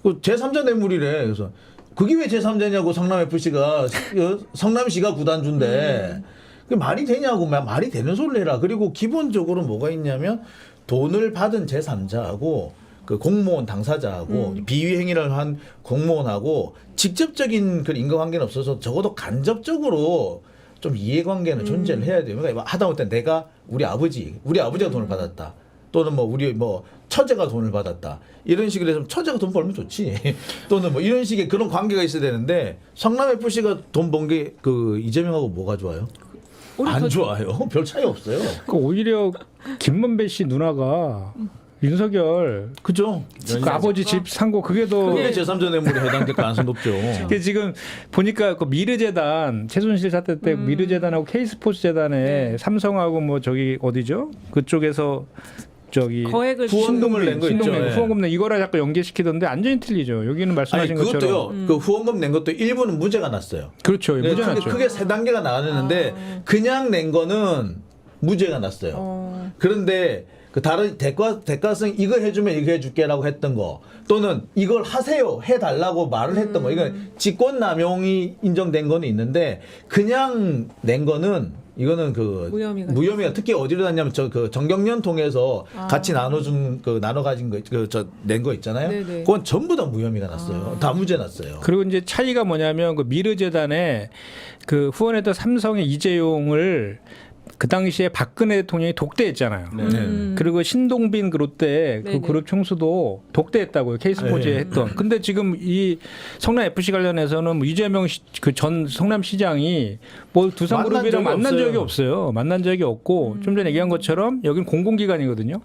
그 제3자 뇌물이래. 그래서 그게 왜 제3자냐고 성남 FC가 성남시가 구단주인데 그게 말이 되냐고 말이 되는 소리를 해라. 그리고 기본적으로 뭐가 있냐면 돈을 받은 제3자하고 그 공무원 당사자하고 비위 행위를 한 공무원하고 직접적인 그 인과관계는 없어서 적어도 간접적으로 좀 이해관계는 존재를 해야 돼요. 그러니까 하다못해 내가 우리 아버지가 돈을 받았다. 또는 뭐 우리 뭐 처제가 돈을 받았다. 이런 식으로 해서 처제가 돈 벌면 좋지. 또는 뭐 이런 식의 그런 관계가 있어야 되는데 성남 FC가 돈 번 게 그 이재명하고 뭐가 좋아요? 안 좋아요. 별 차이 없어요. 그 오히려 김만배 씨 누나가 윤석열 그죠? 그 아버지 집 산 거 그게 더 그게 제3자 뇌물에 해당될 가능성이 높죠. 그 지금 보니까 그 미르재단 최순실 사태 때 미르재단하고 K스포츠재단에 네. 삼성하고 뭐 저기 어디죠? 그쪽에서 저기 거액을 후원금을 낸 거 있죠. 신동맹 예. 후원금 낸 이거랑 자꾸 연계시키던데 완전히 틀리죠. 여기는 아니 말씀하신 것처럼 그것도요. 그 후원금 낸 것도 일부는 무죄가 났어요. 그렇죠. 네, 무죄 났죠. 크게 세 단계가 나왔는데 그냥 낸 거는 무죄가 났어요. 그런데 그 다른 대가성 이거 해주면 이거 해줄게라고 했던 거 또는 이걸 하세요 해달라고 말을 했던 거 이건 직권남용이 인정된 거는 있는데 그냥 낸 거는 이거는 그 무혐의가 특히 어디로 났냐면 저 그 정경련 통해서 같이 나눠준 그 나눠 가진 거 그 저 낸 거 있잖아요. 네네. 그건 전부 다 무혐의가 났어요. 다 무죄 났어요. 그리고 이제 차이가 뭐냐면 그 미르재단에 그 후원했던 삼성의 이재용을 그 당시에 박근혜 대통령이 독대했잖아요. 그리고 신동빈 그룹 때 그 네네. 그룹 총수도 독대했다고요. 케이스포지에 했던. 근데 지금 이 성남 FC 관련해서는 뭐 이재명 그 전 성남시장이 뭐 두산그룹이랑 만난 적이 없어요. 만난 적이 없고 좀 전에 얘기한 것처럼 여기는 공공기관이거든요.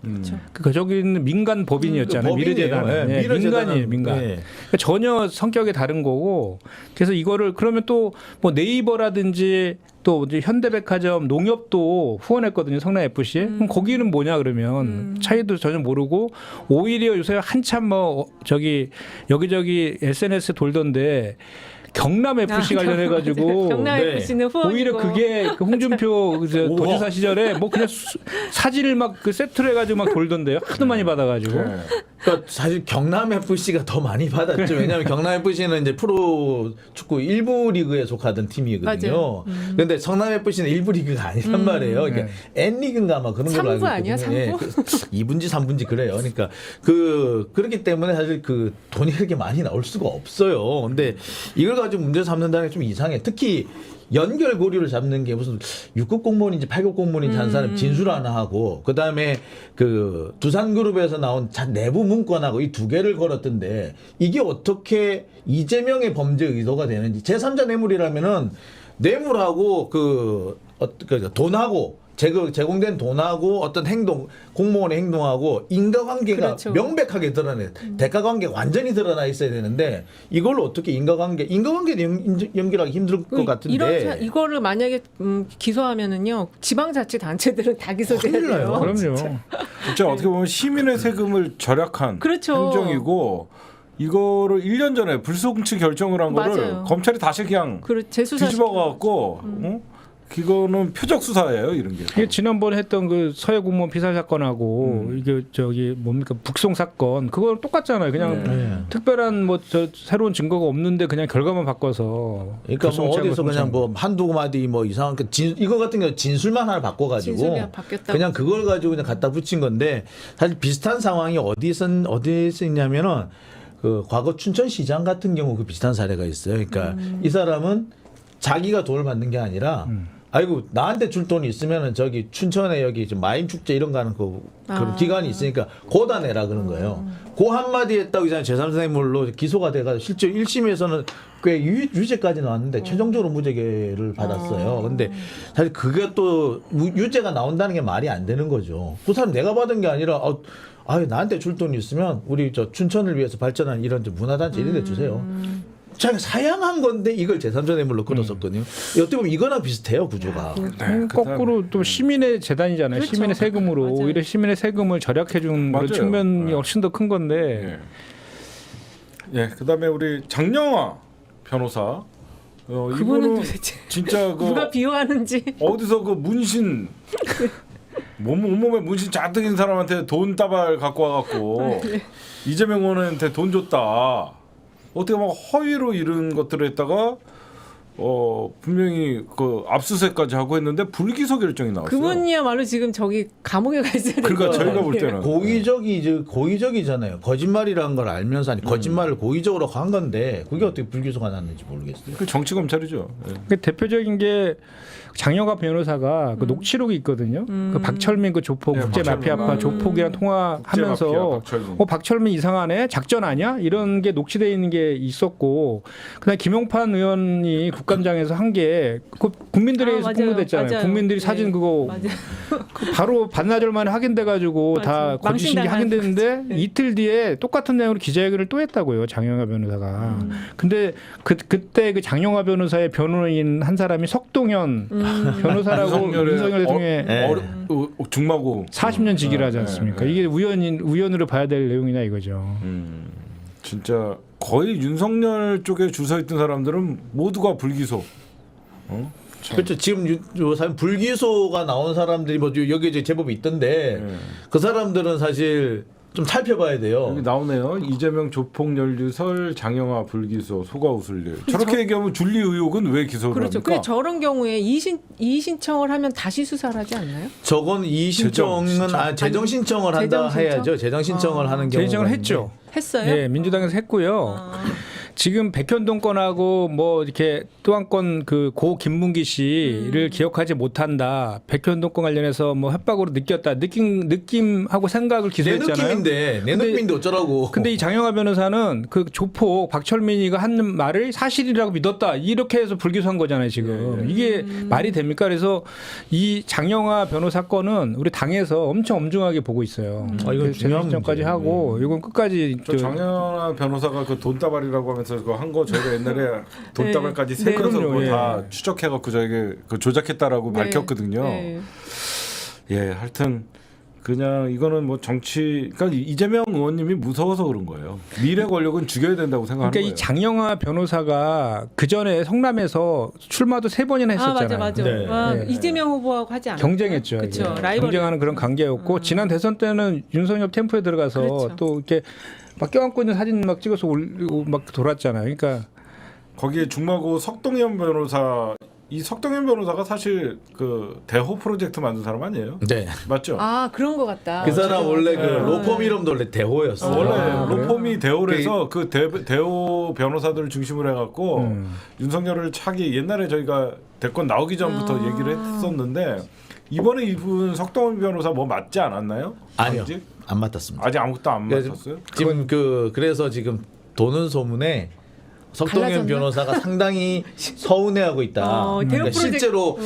그 저기는 민간 법인이었잖아요. 미르재단. 네, 민간이에요. 민간. 네. 그러니까 전혀 성격이 다른 거고 그래서 이거를 그러면 또 뭐 네이버라든지 또 이제 현대백화점, 농협도 후원했거든요. 성남 FC. 그럼 거기는 뭐냐 그러면 차이도 전혀 모르고 오히려 요새 한참 뭐 저기 여기저기 SNS 돌던데 경남 FC 관련해 가지고 경남 네. FC는 후원이고 오히려 그게 그 홍준표 그 우와. 도지사 시절에 뭐 그냥 사진을 막 그 세트로 해가지고 막 돌던데요. 하도 많이 받아가지고. 그러니까 사실 경남 FC가 더 많이 받았죠. 왜냐하면 경남 FC는 이제 프로 축구 1부 리그에 속하던 팀이거든요. 그런데 성남 FC는 1부 리그가 아니란 말이에요. 그러니까 N 리그인가 막 그런 걸로 알고 3부 아니야? 있거든요. 3부? 2분지 3분지 그래요. 그러니까 그렇기 때문에 사실 그 돈이 그렇게 많이 나올 수가 없어요. 근데 이걸 가지고 문제 삼는다는 게 좀 이상해. 특히 연결 고리를 잡는 게 무슨 6급 공무원인지 8급 공무원인지 한 사람 진술 하나 하고 그다음에 그 두산그룹에서 나온 내부 문건하고 이 두 개를 걸었던데 이게 어떻게 이재명의 범죄 의도가 되는지 제3자 뇌물이라면은 뇌물하고 그 돈하고 제공된 돈하고 어떤 행동 공무원의 행동하고 인과관계가 그렇죠. 명백하게 드러내 대가관계가 완전히 드러나 있어야 되는데 이걸 어떻게 인과관계 연결하기 힘들 것 같은데 이거를 만약에 기소하면은요 지방자치단체들은 다 기소돼야 큰일 나요. 돼요. 그럼요. 진짜 어떻게 보면 시민의 세금을 절약한 그렇죠. 행정이고 이거를 1년 전에 불송치 결정을 한 거를 맞아요. 검찰이 다시 그냥 재수사 뒤집어 갖고 그거는 표적 수사예요, 이런 게. 이게 지난번에 했던 그 서해 공무원 피살 사건하고 이게 저기 뭡니까 북송 사건 그거 똑같잖아요. 그냥 특별한 뭐 저 새로운 증거가 없는데 그냥 결과만 바꿔서. 그러니까 뭐 불송치하고 어디서 그냥 뭐 한두 마디 뭐 이상한 이거 같은 경우 진술만 하나 바꿔가지고 진술이 바뀌었다고. 그냥 그걸 가지고 그냥 갖다 붙인 건데 사실 비슷한 상황이 어디서 있냐면은 그 과거 춘천시장 같은 경우 그 비슷한 사례가 있어요. 그러니까 이 사람은 자기가 돈을 받는 게 아니라 아이고 나한테 줄 돈이 있으면은 저기 춘천에 여기 마임 축제 이런 거 하는 그런 기관이 있으니까 고다 내라 그런 거예요. 그 한마디 했다고 이제 제3자 뇌물로 기소가 돼가지고 실제 1심에서는 꽤 유죄까지 나왔는데 최종적으로 무죄를 받았어요. 근데 사실 그게 또 유죄가 나온다는 게 말이 안 되는 거죠. 그 사람 내가 받은 게 아니라 나한테 줄 돈이 있으면 우리 저 춘천을 위해서 발전한 이런 문화단체 이런 데 주세요. 자기가 사양한 건데 이걸 제3자 뇌물로 끊었었거든요. 어떻게 보면 이거나 비슷해요 구조가. 거꾸로 또 시민의 재단이잖아요. 그렇죠. 시민의 세금으로 맞아요. 오히려 시민의 세금을 절약해준 맞아요. 그런 측면이 네. 훨씬 더 큰 건데. 예, 그다음에 우리 장영화 변호사. 그분은 이분은 도대체 진짜 그 누가 비호하는지 어디서 그 문신 온몸에 문신 잔뜩 있는 사람한테 돈 따발 갖고 와갖고 이재명 의원한테 돈 줬다. 어떻게 막 허위로 이런 것들을 했다가 분명히 그 압수수색까지 하고 했는데 불기소 결정이 나왔어요. 그분이야말로 지금 저기 감옥에 가 있어야 되는 그러니까 거예요. 저희가 볼 때는 고의적이잖아요. 거짓말이라는 걸 알면서 아니 거짓말을 고의적으로 한 건데 그게 어떻게 불기소가 났는지 모르겠어요. 그 정치 검찰이죠. 예. 그 대표적인 게 장영화 변호사가 그 녹취록이 있거든요. 그 박철민 그 조폭 네, 국제 박철민. 마피아파 조폭이랑 통화하면서 국제 마피아 박철민. 박철민 이상하네 작전 아니야 이런 게 녹취돼 있는 게 있었고 그다음 김용판 의원이 국감장에서 한 게 그 국민들에게서 맞아요. 공개됐잖아요. 맞아요. 국민들이 네. 사진 그거 맞아요. 그 바로 반나절 만에 확인돼가지고 다 맞아요. 거짓인 게 망신당하는 확인됐는데 거지. 네. 이틀 뒤에 똑같은 내용으로 기자회견을 또 했다고요. 장영하 변호사가. 근데 그때 그 장영하 변호사의 변호인 한 사람이 석동현 변호사라고 윤석열 대통령의 중마고 40년 직위를 하지 않습니까? 이게 우연으로 봐야 될 내용이나 이거죠. 진짜 거의 윤석열 쪽에 줄 서 있던 사람들은 모두가 불기소. 그렇죠. 지금 요새 불기소가 나온 사람들이 뭐 여기 이제 제법 있던데 그 사람들은 사실 좀 살펴봐야 돼요. 여기 나오네요. 이재명 조폭 연루설, 장영하 불기소, 소가 웃을 일. 저렇게 얘기하면 줄리 의혹은 왜 기소를 그렇죠. 합니까? 근데 저런 경우에 이의 신청을 하면 다시 수사를 하지 않나요? 저건 이 신청은 재정 신청을 한다 재정 신청? 해야죠. 재정 신청을 하는 경우 재정을 했죠. 했어요? 네, 민주당에서 했고요. 지금 백현동 건하고 뭐 이렇게 또 한 건 그 고 김문기 씨를 기억하지 못한다. 백현동 건 관련해서 뭐 협박으로 느꼈다. 느낌하고 생각을 내 기소했잖아요. 느낌인데 내 느낌인데 어쩌라고. 근데 이 장영하 변호사는 그 조폭 박철민이가 한 말을 사실이라고 믿었다. 이렇게 해서 불기소한 거잖아요, 지금. 이게 말이 됩니까? 그래서 이 장영하 변호사 건은 우리 당에서 엄청 엄중하게 보고 있어요. 이건 중요한 재정신청까지 문제예요. 하고 이건 끝까지 저 장영하 변호사가 그 돈다발이라고 하면서 그거 한 거 저희가 옛날에 돈다발까지 네. 세면서 그럼요, 그거 예. 다 추적해갖고 저에게 그 조작했다라고 네. 밝혔거든요. 네. 예, 하여튼 그냥 이거는 뭐 정치, 그러니까 이재명 의원님이 무서워서 그런 거예요. 미래 권력은 죽여야 된다고 생각하는 그러니까 거예요. 이 장영하 변호사가 그 전에 성남에서 출마도 3번이나 했었잖아요. 맞아. 네. 와, 네. 이재명 후보하고 하지 않았어요? 경쟁했죠. 그렇죠. 이게. 라이벌. 경쟁하는 그런 관계였고 지난 대선 때는 윤석열 템포에 들어가서 그렇죠. 또 이렇게 막 껴안고 있는 사진 막 찍어서 올리고 막 돌았잖아요. 그러니까 거기에 중마고 석동현 변호사, 이 석동현 변호사가 사실 그 대호 프로젝트 만든 사람 아니에요? 네. 맞죠? 아 그런 것 같다. 그 사람 원래 그 네. 로펌 이름도 원래 대호였어요. 원래 그래요? 로펌이 대호래서 그 대호 변호사들을 중심으로 해갖고 윤석열을 차기 옛날에 저희가 대권 나오기 전부터 얘기를 했었는데 이번에 이분 석동현 변호사 뭐 맞지 않았나요? 아니요. 아직? 안 맡았습니다. 아직 아무것도 안 그래서 맞췄어요? 지금 그래서 지금 도는 소문에 석동현 갈라졌나? 변호사가 상당히 서운해하고 있다. 대호 그러니까 프로젝트. 실제로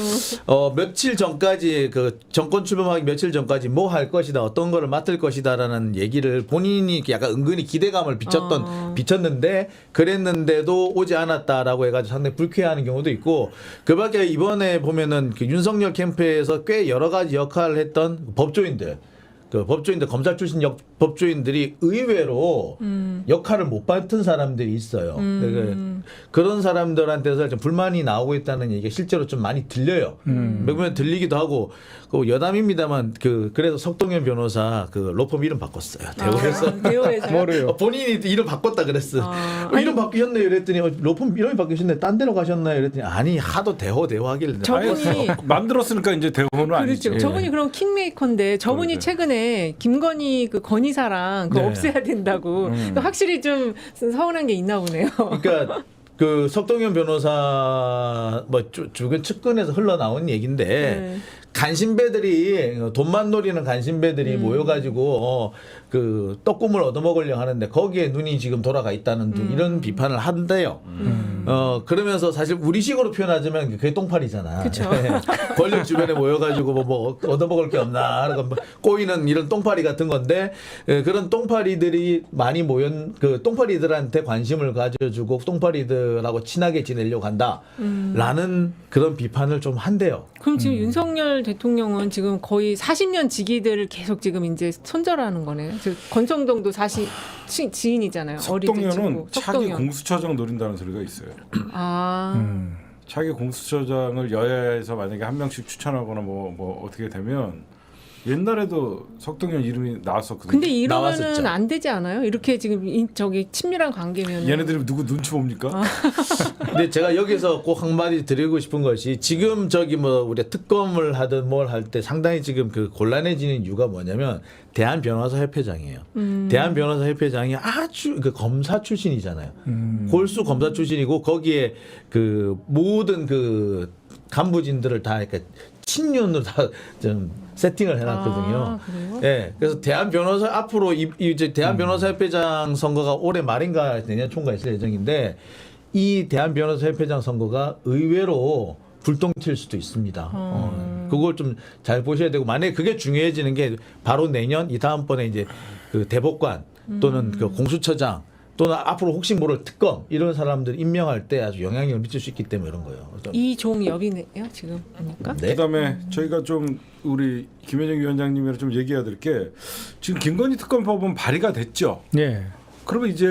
며칠 전까지 그 정권 출범하기 며칠 전까지 뭐 할 것이다, 어떤 거를 맡을 것이다라는 얘기를 본인이 약간 은근히 기대감을 비쳤는데 그랬는데도 오지 않았다라고 해가지고 상당히 불쾌해하는 경우도 있고 그밖에 이번에 보면은 그 윤석열 캠프에서 꽤 여러 가지 역할을 했던 법조인들. 그 법조인들 검사 출신 법조인들이 의외로 역할을 못 맡은 사람들이 있어요. 그런 사람들한테서 좀 불만이 나오고 있다는 얘기가 실제로 좀 많이 들려요. 보면 들리기도 하고 그 여담입니다만 그래서 석동현 변호사 그 로펌 이름 바꿨어요. 대우에서 대호에서. 뭐래요? 본인이 이름 바꿨다 그랬어. 이름 바뀌셨네요. 이랬더니 로펌 이름이 바뀌셨네. 딴 데로 가셨나요? 이랬더니 아니 하도 대호 하길래 저분이 만들었으니까 이제 대호는 아니죠. 그렇죠. 저분이 그럼 킹메이커인데 저분이 최근에 김건희 그 건의사랑 그거 네. 없애야 된다고 확실히 좀 서운한 게 있나 보네요. 그러니까 그 석동현 변호사 뭐 주변 측근에서 흘러나온 얘기인데 네. 간신배들이 돈만 노리는 간신배들이 모여가지고 그 떡국물 얻어먹으려 하는데 거기에 눈이 지금 돌아가 있다는 등 이런 비판을 한대요. 그러면서 사실 우리식으로 표현하자면 그게 똥파리잖아. 그쵸. 권력 주변에 모여가지고 뭐 얻어먹을 게 없나 그러니까 뭐 꼬이는 이런 똥파리 같은 건데 그런 똥파리들이 많이 모연 그 똥파리들한테 관심을 가져주고 똥파리들하고 친하게 지내려고 한다라는 그런 비판을 좀 한대요. 그럼 지금 윤석열 대통령은 지금 거의 40년 지기들을 계속 지금 이제 손절하는 거네요. 권성동도 지인이잖아요. 어릴 때 석동현은 친구. 차기 석동현. 공수처장 노린다는 소리가 있어요. 차기 공수처장을 여야에서 만약에 한 명씩 추천하거나 뭐 어떻게 되면 옛날에도 석동현 이름이 나왔었거든요. 근데 이러면은 나왔었죠. 안 되지 않아요? 이렇게 지금 저기 친밀한 관계면 얘네들이 누구 눈치 봅니까? 근데 제가 여기서 꼭 한마디 드리고 싶은 것이 지금 저기 뭐 우리가 특검을 하든 뭘 할 때 상당히 지금 그 곤란해지는 이유가 뭐냐면 대한변호사협회장이에요. 대한변호사협회장이 아주 그 검사 출신이잖아요. 골수 검사 출신이고 거기에 그 모든 그 간부진들을 다 이렇게 친윤으로 다 좀 세팅을 해놨거든요. 아, 그래요? 예, 그래서 대한변호사 앞으로 이제 대한변호사협회장 선거가 올해 말인가 내년 초인가 있을 예정인데 이 대한변호사협회장 선거가 의외로 불똥 튈 수도 있습니다. 그걸 좀 잘 보셔야 되고 만약에 그게 중요해지는 게 바로 내년 이 다음번에 이제 그 대법관 또는 그 공수처장 또는 앞으로 혹시 모를 특검 이런 사람들 임명할 때 아주 영향력을 미칠 수 있기 때문에 그런 거예요. 이종엽이네요 지금 보니까. 네. 그다음에 저희가 좀 우리 김현정 위원장님이랑 좀 얘기해야 될 게 지금 김건희 특검법은 발의가 됐죠. 예. 그러면 이제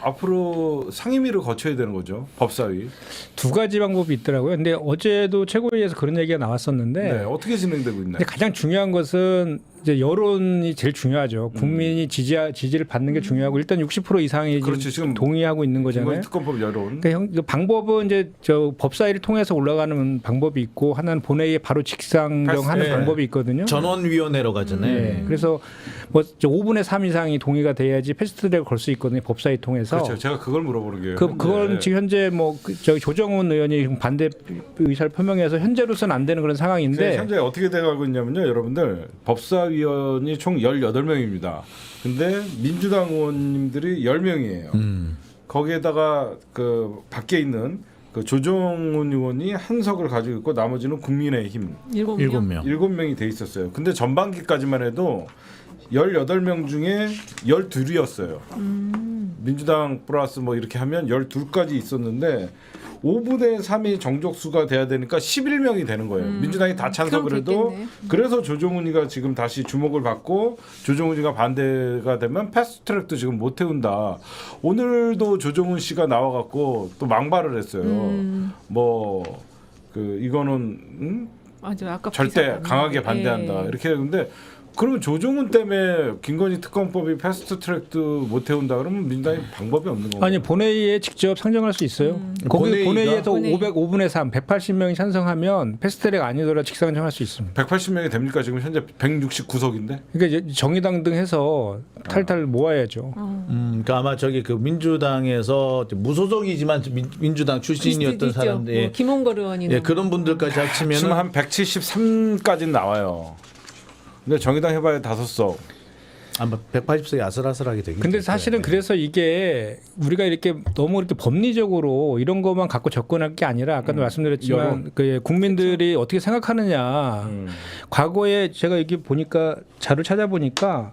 앞으로 상임위를 거쳐야 되는 거죠. 법사위. 두 가지 방법이 있더라고요. 근데 어제도 최고위에서 그런 얘기가 나왔었는데 네, 어떻게 진행되고 있나요? 근데 가장 중요한 것은 이제 여론이 제일 중요하죠. 국민이 지지를 받는 게 중요하고 일단 60% 이상이 그렇죠. 지금 동의하고 있는 김건희 거잖아요. 특검법 여론. 그러니까 그 방법은 이제 저 법사위를 통해서 올라가는 방법이 있고 하나는 본회의에 바로 직상정하는 네. 방법이 있거든요. 전원위원회로 가잖아요. 네. 그래서 뭐 5분의 3 이상이 동의가 돼야지 패스트트랙을 걸 수 있거든요. 법사위 통해서. 그렇죠. 제가 그걸 물어보는 게요. 그건 네. 지금 현재 뭐 저기 조정훈 의원이 지금 반대 의사를 표명해서 현재로서는 안 되는 그런 상황인데 현재 어떻게 돼가고 있냐면요, 여러분들 법사위원이 총 18명입니다. 근데 민주당 의원님들이 10명이에요. 거기에다가 그 밖에 있는 그 조정훈 의원이 한 석을 가지고 있고 나머지는 국민의힘 7명. 7명이 돼 있었어요. 근데 전반기까지만 해도 18명 중에 12이었어요. 민주당 플러스 뭐 이렇게 하면 12까지 있었는데 5분의 3이 정족수가 돼야 되니까 11명이 되는 거예요. 민주당이 다 찬석을 그럼 해도 됐겠네. 그래서 조정훈이가 지금 다시 주목을 받고 조정훈이가 반대가 되면 패스트트랙도 지금 못 태운다. 오늘도 조정훈 씨가 나와갖고 또 망발을 했어요. 뭐 그 이거는 아주 아까 절대 기사 강하게 봤는데. 반대한다. 예. 이렇게 했는데 그러면 조정훈 때문에 김건희 특검법이 패스트트랙도 못 태운다. 그러면 민주당이 방법이 없는 거예요. 아니 본회의에 직접 상정할 수 있어요. 거기 본회의가? 본회의에서 본회의. 5분의 3, 180명이 찬성하면 패스트트랙 아니더라도 직상정할 수 있습니다. 180명이 됩니까? 지금 현재 169석인데. 그러니까 이제 정의당 등 해서 탈탈 모아야죠. 그러니까 아마 저기 그 민주당에서 무소속이지만 민주당 출신이었던 사람들, 뭐 김홍걸 의원이나 예, 그런 분들까지 지금 합치면 한 173까지 나와요. 근데 정의당 해봐야 5석. 아마 180석이 아슬아슬하게 되긴. 근데 될 사실은 거예요. 그래서 이게 우리가 이렇게 너무 이렇게 법리적으로 이런 것만 갖고 접근할 게 아니라 아까도 말씀드렸지만 여론. 그 국민들이 어떻게 생각하느냐. 과거에 제가 여기 보니까 자료 찾아보니까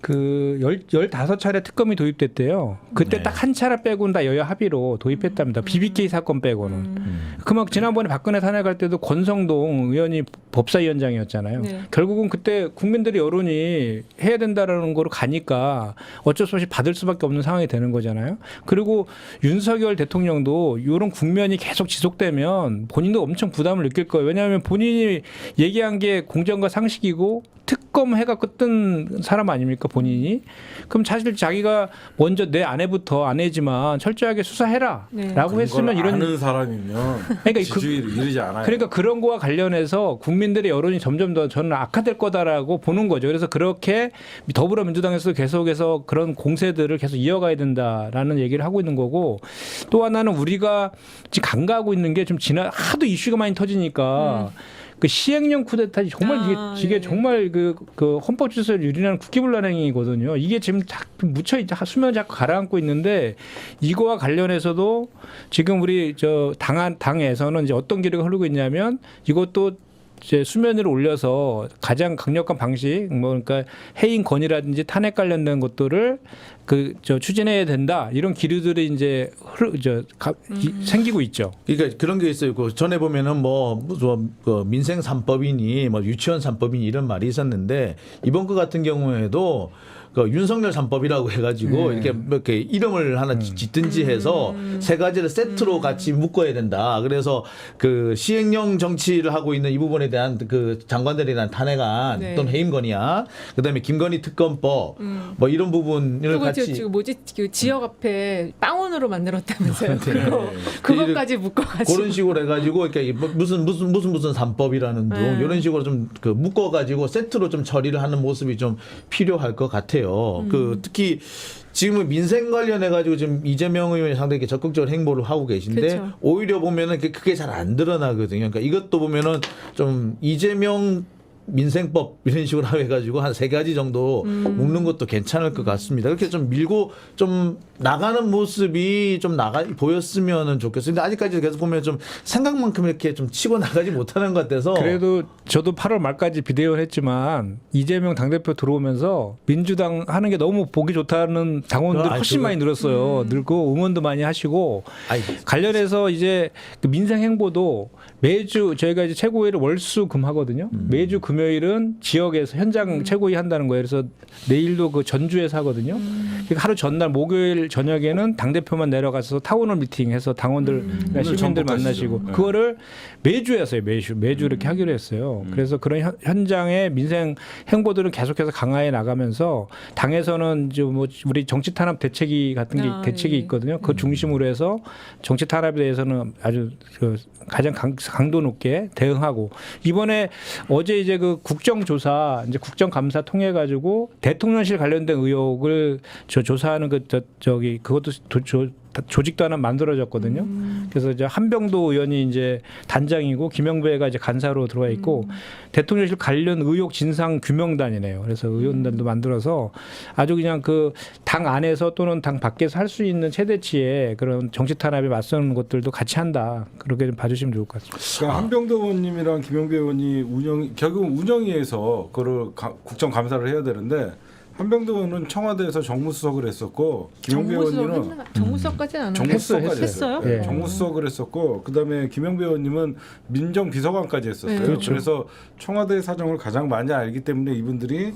그 15차례 특검이 도입됐대요. 그때 네. 딱 한 차례 빼고는 다 여야 합의로 도입했답니다. BBK 사건 빼고는. 그만 지난번에 박근혜 탄핵할 때도 권성동 의원이 법사위원장이었잖아요. 네. 결국은 그때 국민들의 여론이 해야 된다라는 거로 가니까 어쩔 수 없이 받을 수밖에 없는 상황이 되는 거잖아요. 그리고 윤석열 대통령도 이런 국면이 계속 지속되면 본인도 엄청 부담을 느낄 거예요. 왜냐하면 본인이 얘기한 게 공정과 상식이고 특검 해갖고 뜬 사람 아닙니까 본인이? 그럼 사실 자기가 먼저 내 아내지만 철저하게 수사해라라고 네. 했으면 이런 아는 사람이면 그러니까 지지율이 이르지 않아요. 그러니까 그런 거와 관련해서 국민들의 여론이 점점 더 저는 악화될 거다라고 보는 거죠. 그래서 그렇게 더불어민주당에서 계속해서 그런 공세들을 계속 이어가야 된다라는 얘기를 하고 있는 거고 또 하나는 우리가 지금 간과하고 있는 게 좀 하도 이슈가 많이 터지니까 그 시행령 쿠데타 정말 이게 예. 정말 그 헌법 질서를 유린하는 국기불란행위거든요. 이게 지금 묻혀 수면 자꾸 가라앉고 있는데 이거와 관련해서도 지금 우리 저 당에서는 이제 어떤 길을 흐르고 있냐면 이것도 이제 수면 위로 올려서 가장 강력한 방식, 뭐 그러니까 해임 건의라든지 탄핵 관련된 것들을 추진해야 된다 이런 기류들이 이제 생기고 있죠. 그러니까 그런 게 있어요. 그 전에 보면은 그 민생 3법이니 뭐 유치원 3법이니 이런 말이 있었는데 이번 거 같은 경우에도 그 윤석열 3법이라고 해가지고 이렇게 이름을 하나 짓든지 해서 세 가지를 세트로 같이 묶어야 된다. 그래서 그 시행령 정치를 하고 있는 이 부분에 대한 그 장관들에 대한 탄핵안 네. 또는 해임 건의안, 그다음에 김건희 특검법 뭐 이런 부분을 그리고 같이 지금 그 지역 앞에 빵원으로 만들었다면서요. 네. 그거까지 묶어가지고 그런 식으로 해가지고 이렇게 무슨 3법이라는 등 이런 식으로 좀 그 묶어가지고 세트로 좀 처리를 하는 모습이 좀 필요할 것 같아요. 그 특히 지금은 민생 관련해 가지고 지금 이재명 의원이 상당히 적극적으로 행보를 하고 계신데 그렇죠. 오히려 보면은 그게 잘 안 드러나거든요. 그러니까 이것도 보면은 좀 이재명 민생법 이런 식으로 해가지고 한 3가지 정도 묶는 것도 괜찮을 것 같습니다. 이렇게 좀 밀고 좀 나가는 모습이 좀 보였으면 좋겠어요. 근데 아직까지 계속 보면 좀 생각만큼 이렇게 좀 치고 나가지 못하는 것 같아서. 그래도 저도 8월 말까지 비대위원 했지만 이재명 당대표 들어오면서 민주당 하는 게 너무 보기 좋다는 당원들 훨씬 많이 늘었어요. 늘고 응원도 많이 하시고 아이, 관련해서 이제 그 민생 행보도 매주 저희가 이제 최고위를 월수금 하거든요. 매주 금요일은 지역에서 현장 최고위 한다는 거예요. 그래서 내일도 그 전주에서 하거든요. 그러니까 하루 전날 목요일 저녁에는 당 대표만 내려가서 타운홀 미팅해서 당원들, 시민들 만나시고 네. 그거를 매주 했어요. 매주 이렇게 하기로 했어요. 그래서 그런 현장의 민생 행보들은 계속해서 강화해 나가면서 당에서는 이제 뭐 우리 정치 탄압 대책위 같은 게 대책이 있거든요. 그 중심으로 해서 정치 탄압에 대해서는 아주 그 가장 강도 높게 대응하고 이번에 어제 이제 그 국정조사 이제 국정감사 통해 가지고 대통령실 관련된 의혹을 조사하는 그것도 조직도 하나 만들어졌거든요. 그래서 이제 한병도 의원이 이제 단장이고 김영배가 이제 간사로 들어와 있고 대통령실 관련 의혹 진상 규명단이네요. 그래서 의원단도 만들어서 아주 그냥 그 당 안에서 또는 당 밖에서 할 수 있는 최대치의 그런 정치 탄압에 맞서는 것들도 같이 한다. 그렇게 좀 봐주시면 좋을 것 같습니다. 그러니까 한병도 의원님이랑 김영배 의원이 결국은 운영위에서 그거를 국정감사를 해야 되는데 한병도 의원은 청와대에서 정무수석을 했었고 김영배 의원님은 정무수석까지는 안 정무수석까지 했어요. 네. 정무수석을 했었고 그다음에 김영배 의원님은 민정비서관까지 했었어요. 네. 그렇죠. 그래서 청와대 사정을 가장 많이 알기 때문에 이분들이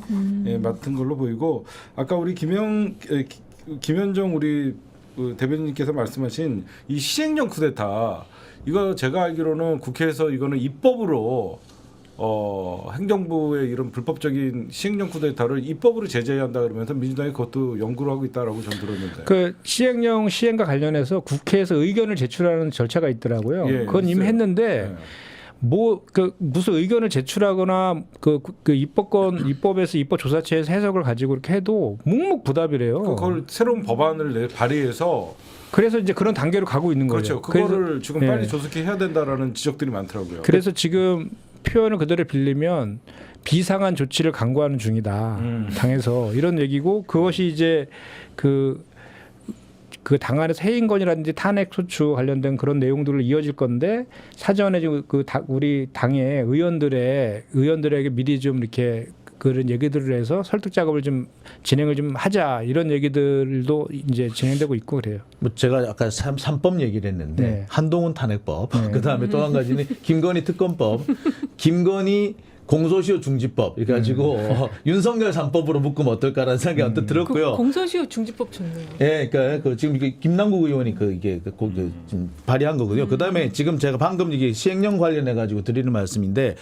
맡은 걸로 보이고 아까 우리 김현정 우리 그 대변인께서 말씀하신 이 시행령 쿠데타 이거 제가 알기로는 국회에서 이거는 입법으로 행정부의 이런 불법적인 시행령 쿠데타를 입법으로 제재한다 그러면서 민주당이 그것도 연구를 하고 있다라고 전 들었는데. 그 시행령 시행과 관련해서 국회에서 의견을 제출하는 절차가 있더라고요. 예, 그건 이미 있어요. 했는데 네. 뭐 그 무슨 의견을 제출하거나 그 입법에서 입법조사처에서 해석을 가지고 이렇게 해도 묵묵부답이래요. 그걸 새로운 법안을 발의해서 그래서 이제 그런 단계로 가고 있는 그렇죠. 거죠. 그거를 지금 네. 빨리 조속히 해야 된다라는 지적들이 많더라고요. 그래서 지금 표현을 그대로 빌리면 비상한 조치를 강구하는 중이다. 당에서 이런 얘기고 그것이 이제 그 당 안에서 해임건이라든지 탄핵 소추 관련된 그런 내용들을 이어질 건데 사전에 지금 우리 당의 의원들에게 미리 좀 이렇게 그런 얘기들을 해서 설득 작업을 좀 진행을 좀 하자 이런 얘기들도 이제 진행되고 있고 그래요. 뭐 제가 아까 3법 얘기를 했는데 네. 한동훈 탄핵법, 네. 그다음에 또 한 가지는 김건희 특검법, 김건희 공소시효 중지법 이렇게 가지고 윤석열 3법으로 묶으면 어떨까라는 생각이 언뜻 들었고요. 공소시효 중지법 좋네요. 예, 그러니까 지금 김남국 의원이 지금 발의한 거거든요. 그다음에 지금 제가 방금 이게 시행령 관련해 가지고 드리는 말씀인데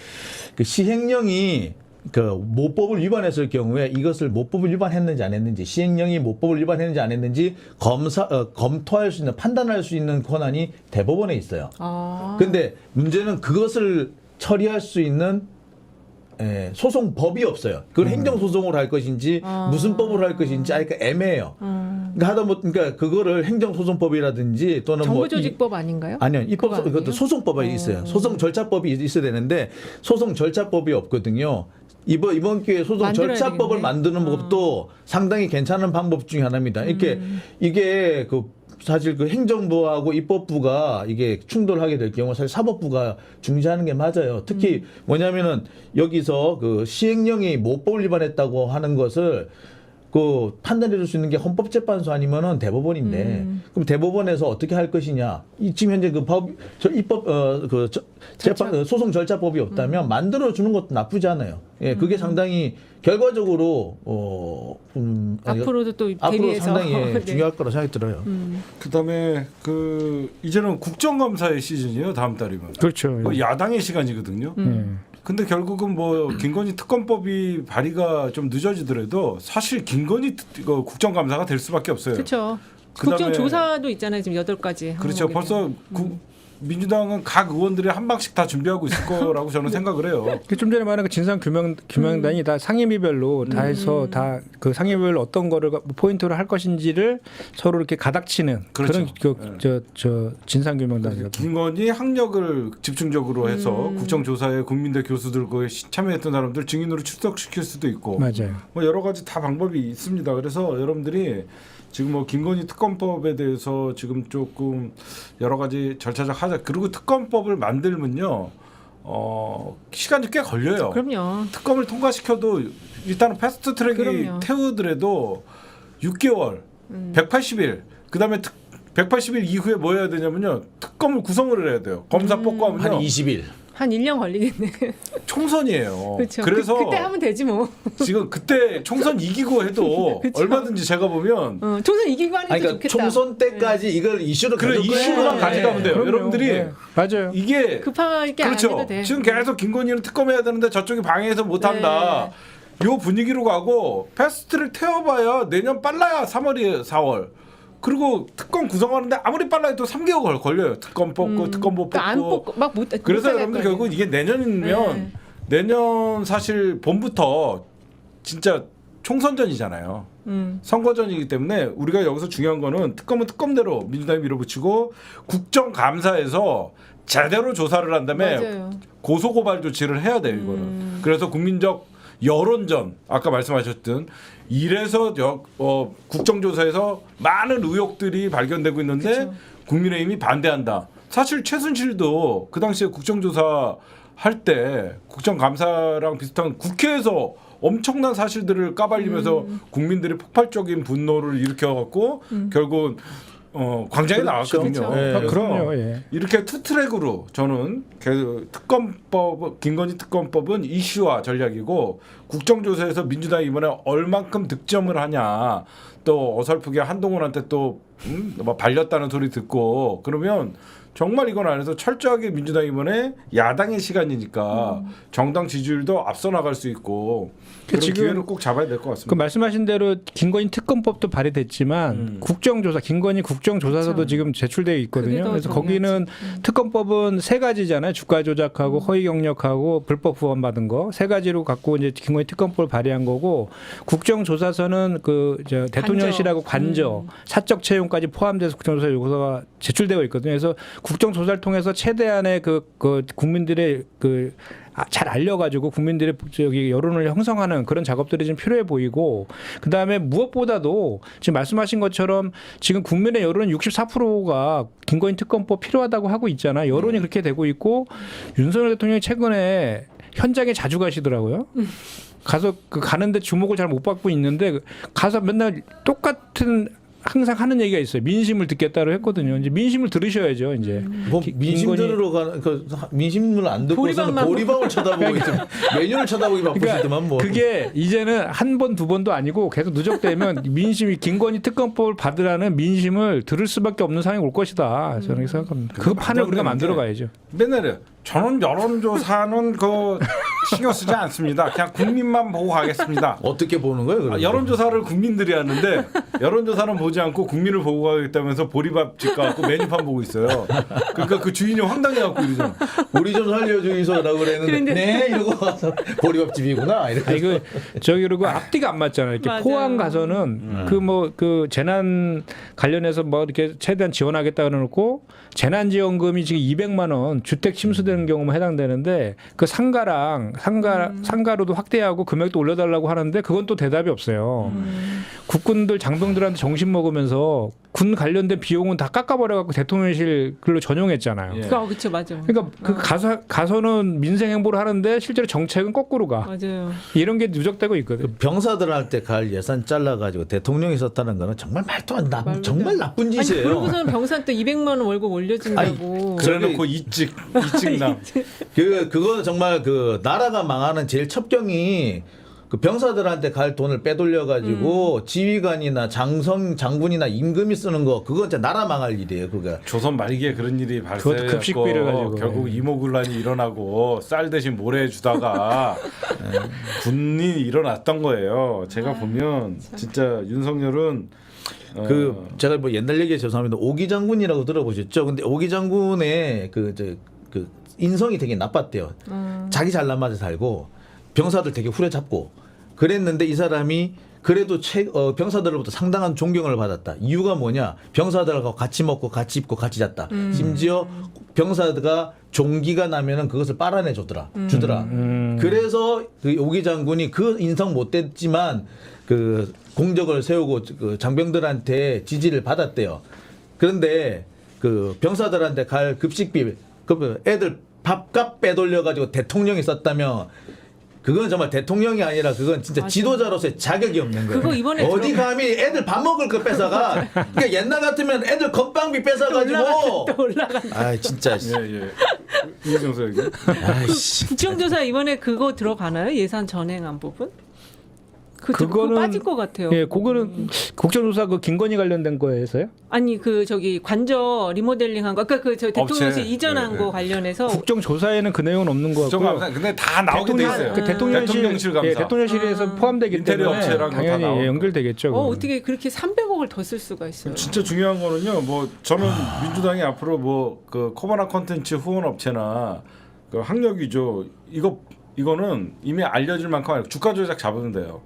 그 시행령이 그 모법을 위반했을 경우에 이것을 모법을 위반했는지 안 했는지 시행령이 모법을 위반했는지 안 했는지 검토할 수 있는 판단할 수 있는 권한이 대법원에 있어요. 근데 문제는 그것을 처리할 수 있는 소송법이 없어요. 그걸 행정소송으로 할 것인지 무슨 법으로 할 것인지 아니까 애매해요. 그러니까 그거를 행정소송법이라든지 또는 정부조직법 아닌가요? 아니요. 그거 아니에요? 이것도 소송법이 있어요. 소송 절차법이 있어야 되는데 소송 절차법이 없거든요. 이번 기회에 소송 만들어야 절차법을 되겠네. 만드는 것도 상당히 괜찮은 방법 중에 하나입니다. 이게 사실 그 행정부하고 입법부가 이게 충돌하게 될 경우 사실 사법부가 중지하는 게 맞아요. 특히 뭐냐면은 여기서 그 시행령이 모법을 위반했다고 하는 것을 그 판단해 줄 수 있는 게 헌법재판소 아니면은 대법원인데 그럼 대법원에서 어떻게 할 것이냐? 지금 현재 소송 절차법이 없다면 만들어 주는 것도 나쁘지 않아요. 예, 그게 상당히 결과적으로 앞으로도 또 앞으로 대비해서 상당히 네. 중요할 거라 생각이 들어요. 그다음에 이제는 국정감사의 시즌이에요. 다음 달이면. 그렇죠. 그 야당의 시간이거든요. 근데 결국은 뭐 김건희 특검법이 발의가 좀 늦어지더라도 사실 김건희 국정감사가 될 수밖에 없어요. 그렇죠. 그다음에 국정조사도 있잖아요. 지금 8가지. 그렇죠. 항목에 벌써 민주당은 각 의원들이 한 방씩 다 준비하고 있을 거라고 저는 생각을 해요. 좀 전에 말한 그 진상 규명단이 다 상임위별로 다 해서 다 그 상임위별로 어떤 거를 포인트로 할 것인지를 서로 이렇게 가닥치는 그렇죠. 그런 저 진상 규명단이거든요. 김건희 학력을 집중적으로 해서 국정조사에 국민대 교수들 그 참여했던 사람들 증인으로 출석시킬 수도 있고 맞아요. 뭐 여러 가지 다 방법이 있습니다. 그래서 여러분들이 지금 뭐 김건희 특검법에 대해서 지금 조금 여러 가지 절차적 하자. 그리고 특검법을 만들면요, 시간이 꽤 걸려요. 그럼요. 특검을 통과시켜도 일단은 패스트트랙이 그럼요. 태우더라도 6개월, 180일. 그다음에 180일 이후에 뭐 해야 되냐면요, 특검을 구성을 해야 돼요. 검사 뽑고 하면요. 한 20일. 한 1년 걸리겠네. 총선이에요. 그렇죠. 그래서 그때 하면 되지 뭐. 지금 그때 총선 이기고 해도 그쵸. 얼마든지 제가 보면 총선 이기고 하는 게 아니, 그러니까 좋겠다. 총선 때까지 이걸 이슈로 그래 가져올 이슈로만 거예요. 가져가면 돼요. 그럼요. 여러분들이 네. 맞아요. 이게 급하게 안 그렇죠. 해도 돼. 지금 계속 김건희는 특검해야 되는데 저쪽이 방해해서 못한다. 요 분위기로 가고 패스트를 태워봐야 내년 빨라야 3월이에요. 4월. 그리고 특검 구성하는데 아무리 빨라도 3개월 걸려요. 특검 뽑고 특검법 뽑고. 그러니까 안 뽑고 막 못. 그래서 여러분들 결국 이게 내년이면 내년 사실 봄부터 진짜 총선전이잖아요. 선거전이기 때문에 우리가 여기서 중요한 거는 특검은 특검대로 민주당이 밀어붙이고 국정감사에서 제대로 조사를 한 다음에 맞아요. 고소고발 조치를 해야 돼요. 이거는. 그래서 국민적 여론전 아까 말씀하셨던 이래서 국정조사에서 많은 의혹들이 발견되고 있는데 그쵸. 국민의힘이 반대한다. 사실 최순실도 그 당시에 국정조사 할 때 국정감사랑 비슷한 국회에서 엄청난 사실들을 까발리면서 국민들이 폭발적인 분노를 일으켜갖고 결국은 광장에 나왔거든요. 그렇죠. 네. 그래서 그럼요. 예. 이렇게 투 트랙으로 저는 특검법 김건희 특검법은 이슈화 전략이고 국정조사에서 민주당이 이번에 얼만큼 득점을 하냐 또 어설프게 한동훈한테 또 뭐 발렸다는 소리 듣고 그러면 정말 이건 안 해서 철저하게 민주당이 이번에 야당의 시간이니까 정당 지지율도 앞서 나갈 수 있고 그런 지금 기회를 꼭 잡아야 될 것 그 같습니다. 말씀하신 대로 김건희 특검법도 발의됐지만 국정조사 김건희 국정조사서도 그렇죠. 지금 제출되어 그게 있거든요. 더 그래서 중요하지. 거기는 특검법은 세 가지잖아요. 주가 조작하고 허위 경력하고 불법 후원 받은 거 세 가지로 갖고 이제 김건희 특검법을 발의한 거고 국정조사서는 그 대통령실하고 관저 사적 채용까지 포함돼서 국정조사 요구서가 제출되어 있거든요. 그래서 국정조사를 통해서 최대한의 그 국민들의 잘 알려가지고 국민들의 여론을 형성하는 그런 작업들이 좀 필요해 보이고 그 다음에 무엇보다도 지금 말씀하신 것처럼 지금 국민의 여론은 64%가 김건희 특검법 필요하다고 하고 있잖아요. 여론이 그렇게 되고 있고 윤석열 대통령이 최근에 현장에 자주 가시더라고요. 가서 가는데 주목을 잘 못 받고 있는데 가서 맨날 똑같은 항상 하는 얘기가 있어요. 민심을 듣겠다고 했거든요. 이제 민심을 들으셔야죠. 이제 뭐 민심 김건희- 들으러 가는 민심을 안 듣고서는 보리밥만 보리밥을 쳐다보고 있으면 메뉴를 쳐다보기 바쁘시더만 뭐. 그게 이제는 한 번, 두 번도 아니고 계속 누적되면 민심이 김건희 특검법을 받으라는 민심을 들을 수밖에 없는 상황이 올 것이다. 저는 그렇게 생각합니다. 그 판을 우리가 만들어 가야죠. 맨날 저는 여론조사는 신경 쓰지 않습니다. 그냥 국민만 보고 가겠습니다. 어떻게 보는 거예요? 그러면? 여론조사를 국민들이 하는데 여론조사는 보지 않고 국민을 보고 가겠다면서 보리밥집 가고 메뉴판 보고 있어요. 그러니까 그 주인이 황당해갖고 이러죠. 우리 좀 살려주이소라고 그랬는데 그런데- 네 이러고 가서 보리밥집이구나 이렇게. 아, 이거 그리고 앞뒤가 안 맞잖아요. 이렇게 맞아요. 포항 가서는 그 재난 관련해서 뭐 이렇게 최대한 지원하겠다 그러놓고 재난지원금이 지금 200만 원 주택 침수되는 경우만 해당되는데 그 상가로도 확대하고 금액도 올려달라고 하는데 그건 또 대답이 없어요. 국군들 장병들한테 정신 먹으면서 군 관련된 비용은 다 깎아버려갖고 대통령실 글로 전용했잖아요. 예. 그렇죠, 맞아. 그러니까 그 가서는 민생 행보를 하는데 실제로 정책은 거꾸로 가. 맞아요. 이런 게 누적되고 있거든. 병사들한테 갈 예산 잘라가지고 대통령이 썼다는 거는 정말 말도 안 나. 말도 정말 안 돼. 나쁜 아니 짓이에요. 그러고서는 병사한테 200만 원 월급 올려준다고. 그래놓고 이직남. 그거 정말 그 나라가 망하는 제일 첩경이 그 병사들한테 갈 돈을 빼돌려 가지고 지휘관이나 장군이나 임금이 쓰는 거 그거 진짜 나라 망할 일이에요. 그거. 조선 말기에 그런 일이 그것도 급식비를 발생했고 가지고. 결국 이모군란이 일어나고 쌀 대신 모래 주다가 군인이 일어났던 거예요. 제가 보면 진짜 윤석열은 그 제가 뭐 옛날 얘기에 죄송합니다. 오기 장군이라고 들어보셨죠? 근데 오기 장군의 그 인성이 되게 나빴대요. 자기 잘난 맛에 살고 병사들 되게 후려잡고 그랬는데 이 사람이 그래도 병사들로부터 상당한 존경을 받았다. 이유가 뭐냐? 병사들하고 같이 먹고 같이 입고 같이 잤다. 심지어 병사가 종기가 나면은 그것을 빨아내 주더라. 그래서 그 오기 장군이 그 인성 못됐지만 그 공적을 세우고 그 장병들한테 지지를 받았대요. 그런데 그 병사들한테 갈 급식비, 그 애들 밥값 빼돌려 가지고 대통령이 썼다면 그건 정말 대통령이 아니라 그건 진짜 지도자로서의 자격이 없는 거예요. 그거 이번에 어디 감히 애들 밥 먹을 거 뺏어가? 그러니까 옛날 같으면 애들 건빵비 뺏어가지고. 또 올라간다. 아 진짜. 예. 이정서 얘기. 아이씨. 국정조사 이번에 그거 들어가나요? 예산 전행안 부분? 그거 그거는 빠질 것 같아요. 예, 그거는 국정조사 그 김건희 관련된 거에서요? 아니 그 저기 관저 리모델링한 거, 그러니까 저 대통령실 업체. 이전한 네, 거 네. 관련해서 국정조사에는 그 내용은 없는 것 같고요. 국정감사 근데 다 나오게 돼 있어요. 그 대통령실 감사. 예, 대통령실에서 포함되기 인테리어 때문에 업체랑 다 당연히 나오고. 예, 연결되겠죠. 그거는. 어떻게 그렇게 300억을 더 쓸 수가 있어요? 진짜 중요한 거는요. 뭐 저는 민주당이 앞으로 뭐 그 코바나 콘텐츠 후원 업체나 그 학력위조 이거는 이미 알려질 만큼 주가 조작 잡으면 돼요.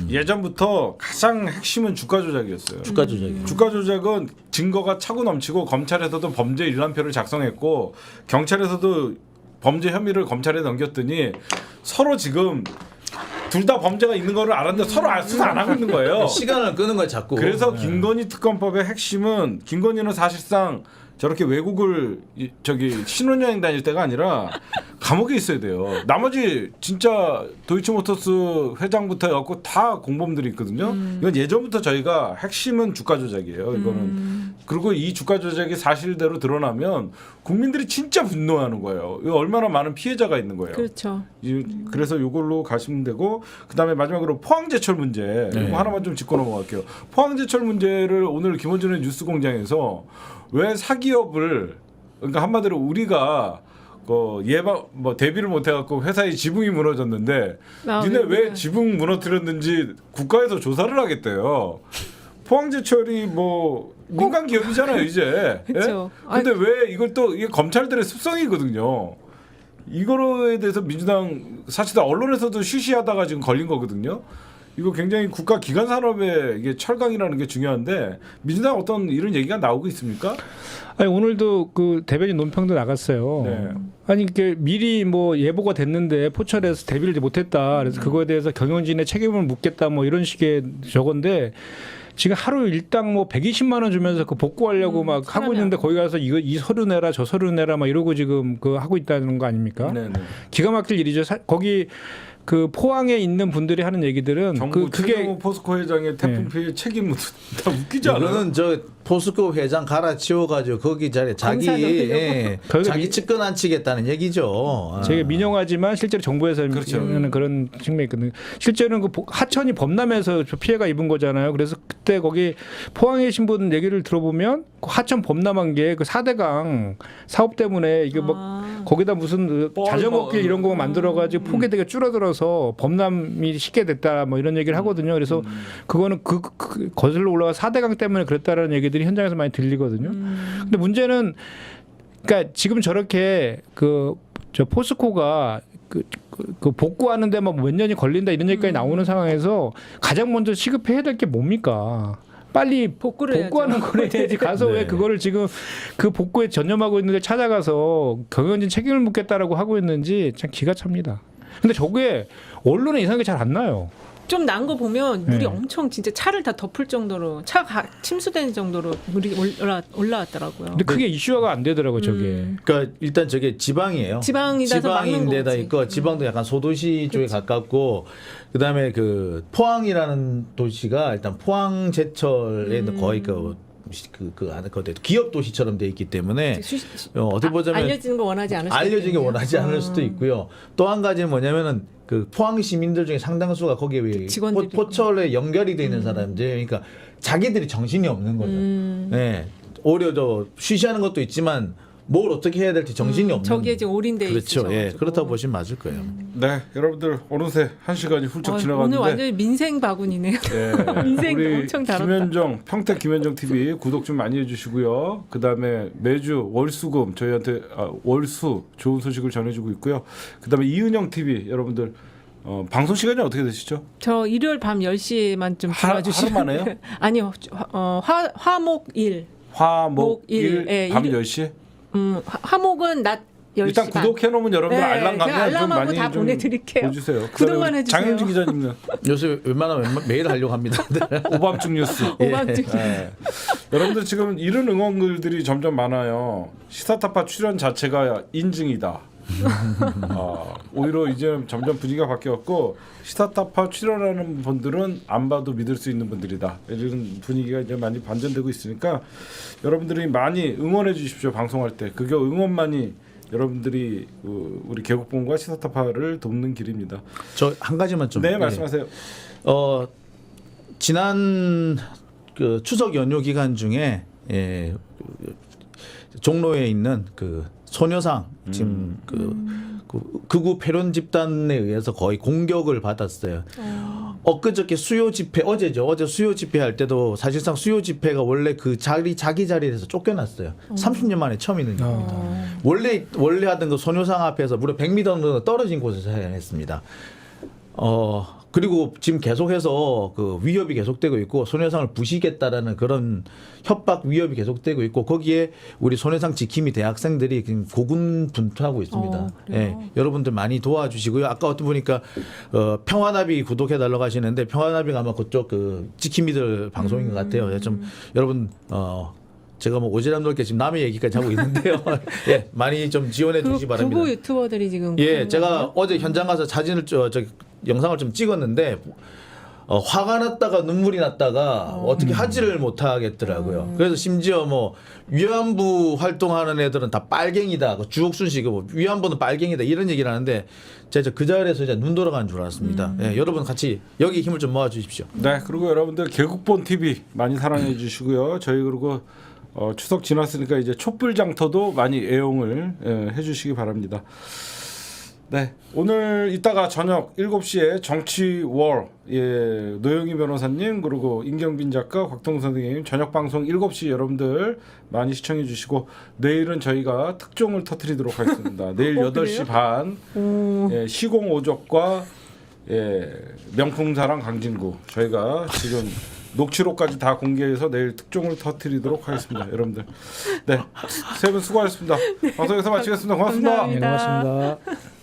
예전부터 가장 핵심은 주가 조작이었어요. 주가 조작이요. 주가 조작은 증거가 차고 넘치고 검찰에서도 범죄 일람표를 작성했고 경찰에서도 범죄 혐의를 검찰에 넘겼더니 서로 지금 둘 다 범죄가 있는 거를 알았는데 서로 수사 안 하고 있는 거예요. 시간을 끄는 거야 자꾸. 그래서 김건희 특검법의 핵심은 김건희는 사실상 저렇게 외국을 신혼여행 다닐 때가 아니라 감옥에 있어야 돼요. 나머지 진짜 도이치모터스 회장부터 해갖고 다 공범들이 있거든요. 이건 예전부터 저희가 핵심은 주가 조작이에요. 이거는 그리고 이 주가 조작이 사실대로 드러나면 국민들이 진짜 분노하는 거예요. 이거 얼마나 많은 피해자가 있는 거예요. 그렇죠. 그래서 이걸로 가시면 되고 그다음에 마지막으로 포항제철 문제 이거 하나만 좀 짚고 넘어갈게요. 포항제철 문제를 오늘 김원준의 뉴스공장에서 왜 사기업을 그러니까 한마디로 우리가 대비를 못 해갖고 회사의 지붕이 무너졌는데 니네 왜 지붕 무너뜨렸는지 국가에서 조사를 하겠대요. 포항제철이 뭐 민간 기업이잖아요 이제. 그렇죠. 예? 근데 왜 이걸 또 이게 검찰들의 습성이거든요. 이거에 대해서 민주당 사실 언론에서도 쉬쉬하다가 지금 걸린 거거든요. 이거 굉장히 국가 기관 산업의 이게 철강이라는 게 중요한데 민주당 어떤 이런 얘기가 나오고 있습니까? 아니 오늘도 그 대변인 논평도 나갔어요. 네. 아니 이게 미리 뭐 예보가 됐는데 포철에서 대비를 못했다. 그래서 그거에 대해서 경영진의 책임을 묻겠다. 뭐 이런 식의 저건데 지금 하루 일당 뭐 120만 원 주면서 그 복구하려고 막 하고 있는데 거기 가서 이 서류 내라 저 서류 내라 막 이러고 지금 그 하고 있다는 거 아닙니까? 네네. 기가 막힐 일이죠. 거기 그 포항에 있는 분들이 하는 얘기들은 정부 그게 최경호 포스코 회장의 태풍 피해 책임은 다 웃기지 않아요? 이거는 저 포스코 회장 갈아치워가지고 거기 자리에 자기 자기 측근 안 치겠다는 얘기죠. 되게 민영화지만 실제로 정부에서 그렇죠. 하는 그런 측면이 있거든요. 실제로는 그 하천이 범람해서 피해가 입은 거잖아요. 그래서 그때 거기 포항에 계신 분 얘기를 들어보면 그 하천 범람한 게 그 4대강 사업 때문에 이게 뭐 거기다 무슨 자전거길 이런 거 만들어가지고 폭이 되게 줄어들어서 범람이 쉽게 됐다 뭐 이런 얘기를 하거든요. 그래서 그거는 그 거슬러 올라가 4대강 때문에 그랬다라는 얘기들이 현장에서 많이 들리거든요. 근데 문제는 그러니까 지금 저렇게 저 포스코가 그 복구하는데 뭐 몇 년이 걸린다 이런 얘기까지 나오는 상황에서 가장 먼저 시급해야 될 게 뭡니까? 빨리 복구하는 걸 해야지. 가서 왜 그거를 지금 그 복구에 전념하고 있는데 찾아가서 경영진 책임을 묻겠다라고 하고 있는지 참 기가 찹니다. 근데 저게 언론에 이상하게 잘 안 나요. 좀 난 거 보면 물이 엄청 진짜 차를 다 덮을 정도로 침수되는 정도로 물이 올라왔더라고요. 근데 크게 이슈화가 안 되더라고요, 저게. 그러니까 일단 저게 지방이에요. 지방인데다 있고 지방도 약간 소도시 쪽에 가깝고 그다음에 그 포항이라는 도시가 일단 포항 제철에 거의 그 기업 도시처럼 돼 있기 때문에 어떻게 보자면 알려지는 거 원하지 않을 수도 알려지는 게 원하지 않을 수도 있고요. 또 한 가지는 뭐냐면은 그 포항 시민들 중에 상당수가 거기에 포철에 연결이 돼 있는 사람들, 그러니까 자기들이 정신이 없는 거죠. 네, 오히려 저 쉬쉬하는 것도 있지만 뭘 어떻게 해야 될지 정신이 없는. 저기에 지금 올인돼 그렇죠. 예, 있으셔가지고. 그렇다고 보시면 맞을 거예요. 네, 여러분들 어느새 1시간이 훌쩍 오늘 지나갔는데 완전히 민생 바구니네요. 예, 인생 우리 엄청 다뤘다. 김현정 평택 김현정 TV 구독 좀 많이 해주시고요. 그 다음에 매주 월수금 저희한테 월수 좋은 소식을 전해주고 있고요. 그 다음에 이은영 TV 여러분들 방송 시간이 어떻게 되시죠? 저 일요일 밤 10시에만 좀 하루 들어주시면 만에요? 아니요. 화목일. 화목일 예, 밤 일요- 10시? 화목은 낮 10시 일단 반. 구독해놓으면 여러분들 네, 알람 제가 가면 좀 알람하고 많이 다 좀 보내드릴게요. 보주세요. 구독만 해주세요. 장현주 기자님은 요새 웬만하면 매일 하려고 합니다. 오밤중 뉴스. 오밤중. 네. 여러분들 지금 이런 응원글들이 점점 많아요. 시사타파 출연 자체가 인증이다. 오히려 이제 점점 분위기가 바뀌었고 시사타파 출연하는 분들은 안 봐도 믿을 수 있는 분들이다. 이런 분위기가 이제 많이 반전되고 있으니까 여러분들이 많이 응원해 주십시오. 방송할 때 그게 응원만이 여러분들이 우리 개국본과 시사타파를 돕는 길입니다. 저 한 가지만 좀. 네, 말씀하세요. 지난 그 추석 연휴 기간 중에 종로에 있는 그 소녀상 지금 극우 패론 집단에 의해서 거의 공격을 받았어요. 엊그저께 수요 집회 어제 수요 집회 할 때도 사실상 수요 집회가 원래 그 자기 자리에서 쫓겨났어요. 30년 만에 처음 있는 일입니다. 원래 하던 그 소녀상 앞에서 무려 100m 정도 떨어진 곳에서 했습니다. 그리고 지금 계속해서 그 위협이 계속되고 있고 소녀상을 부시겠다라는 그런 협박 위협이 계속되고 있고 거기에 우리 소녀상 지킴이 대학생들이 지금 고군분투하고 있습니다. 그래요? 예, 여러분들 많이 도와주시고요. 아까 어떤 보니까 평화나비 구독해달라고 하시는데 평화나비가 아마 그쪽 그 지킴이들 방송인 것 같아요. 좀 여러분 제가 뭐 오지랖 넓게 지금 남의 얘기까지 하고 있는데요. 예, 많이 좀 지원해 주시기 바랍니다. 극우 유튜버들이 지금 예, 제가 어제 현장 가서 사진을 영상을 좀 찍었는데 화가 났다가 눈물이 났다가 어떻게 하지를 못하겠더라고요. 그래서 심지어 뭐 위안부 활동하는 애들은 다 빨갱이다. 주옥순 씨가 뭐 위안부는 빨갱이다 이런 얘기를 하는데 제가 그 자리에서 이제 눈 돌아가는 줄 알았습니다. 예, 여러분 같이 여기 힘을 좀 모아 주십시오. 네, 그리고 여러분들 개국본 TV 많이 사랑해 주시고요. 저희 그리고 추석 지났으니까 이제 촛불장터도 많이 애용을 해주시기 바랍니다. 네, 오늘 이따가 저녁 7시에 정치월 노영희 변호사님 그리고 임경빈 작가 곽동 선생님 저녁 방송 7시 여러분들 많이 시청해 주시고 내일은 저희가 특종을 터뜨리도록 하겠습니다. 내일 8시 반 시공 오적과 명품사랑 강진구 저희가 지금 녹취록까지 다 공개해서 내일 특종을 터뜨리도록 하겠습니다. 여러분들 네, 세 분 수고하셨습니다. 방송에서 마치겠습니다. 고맙습니다. 감사합니다. 네, 고맙습니다.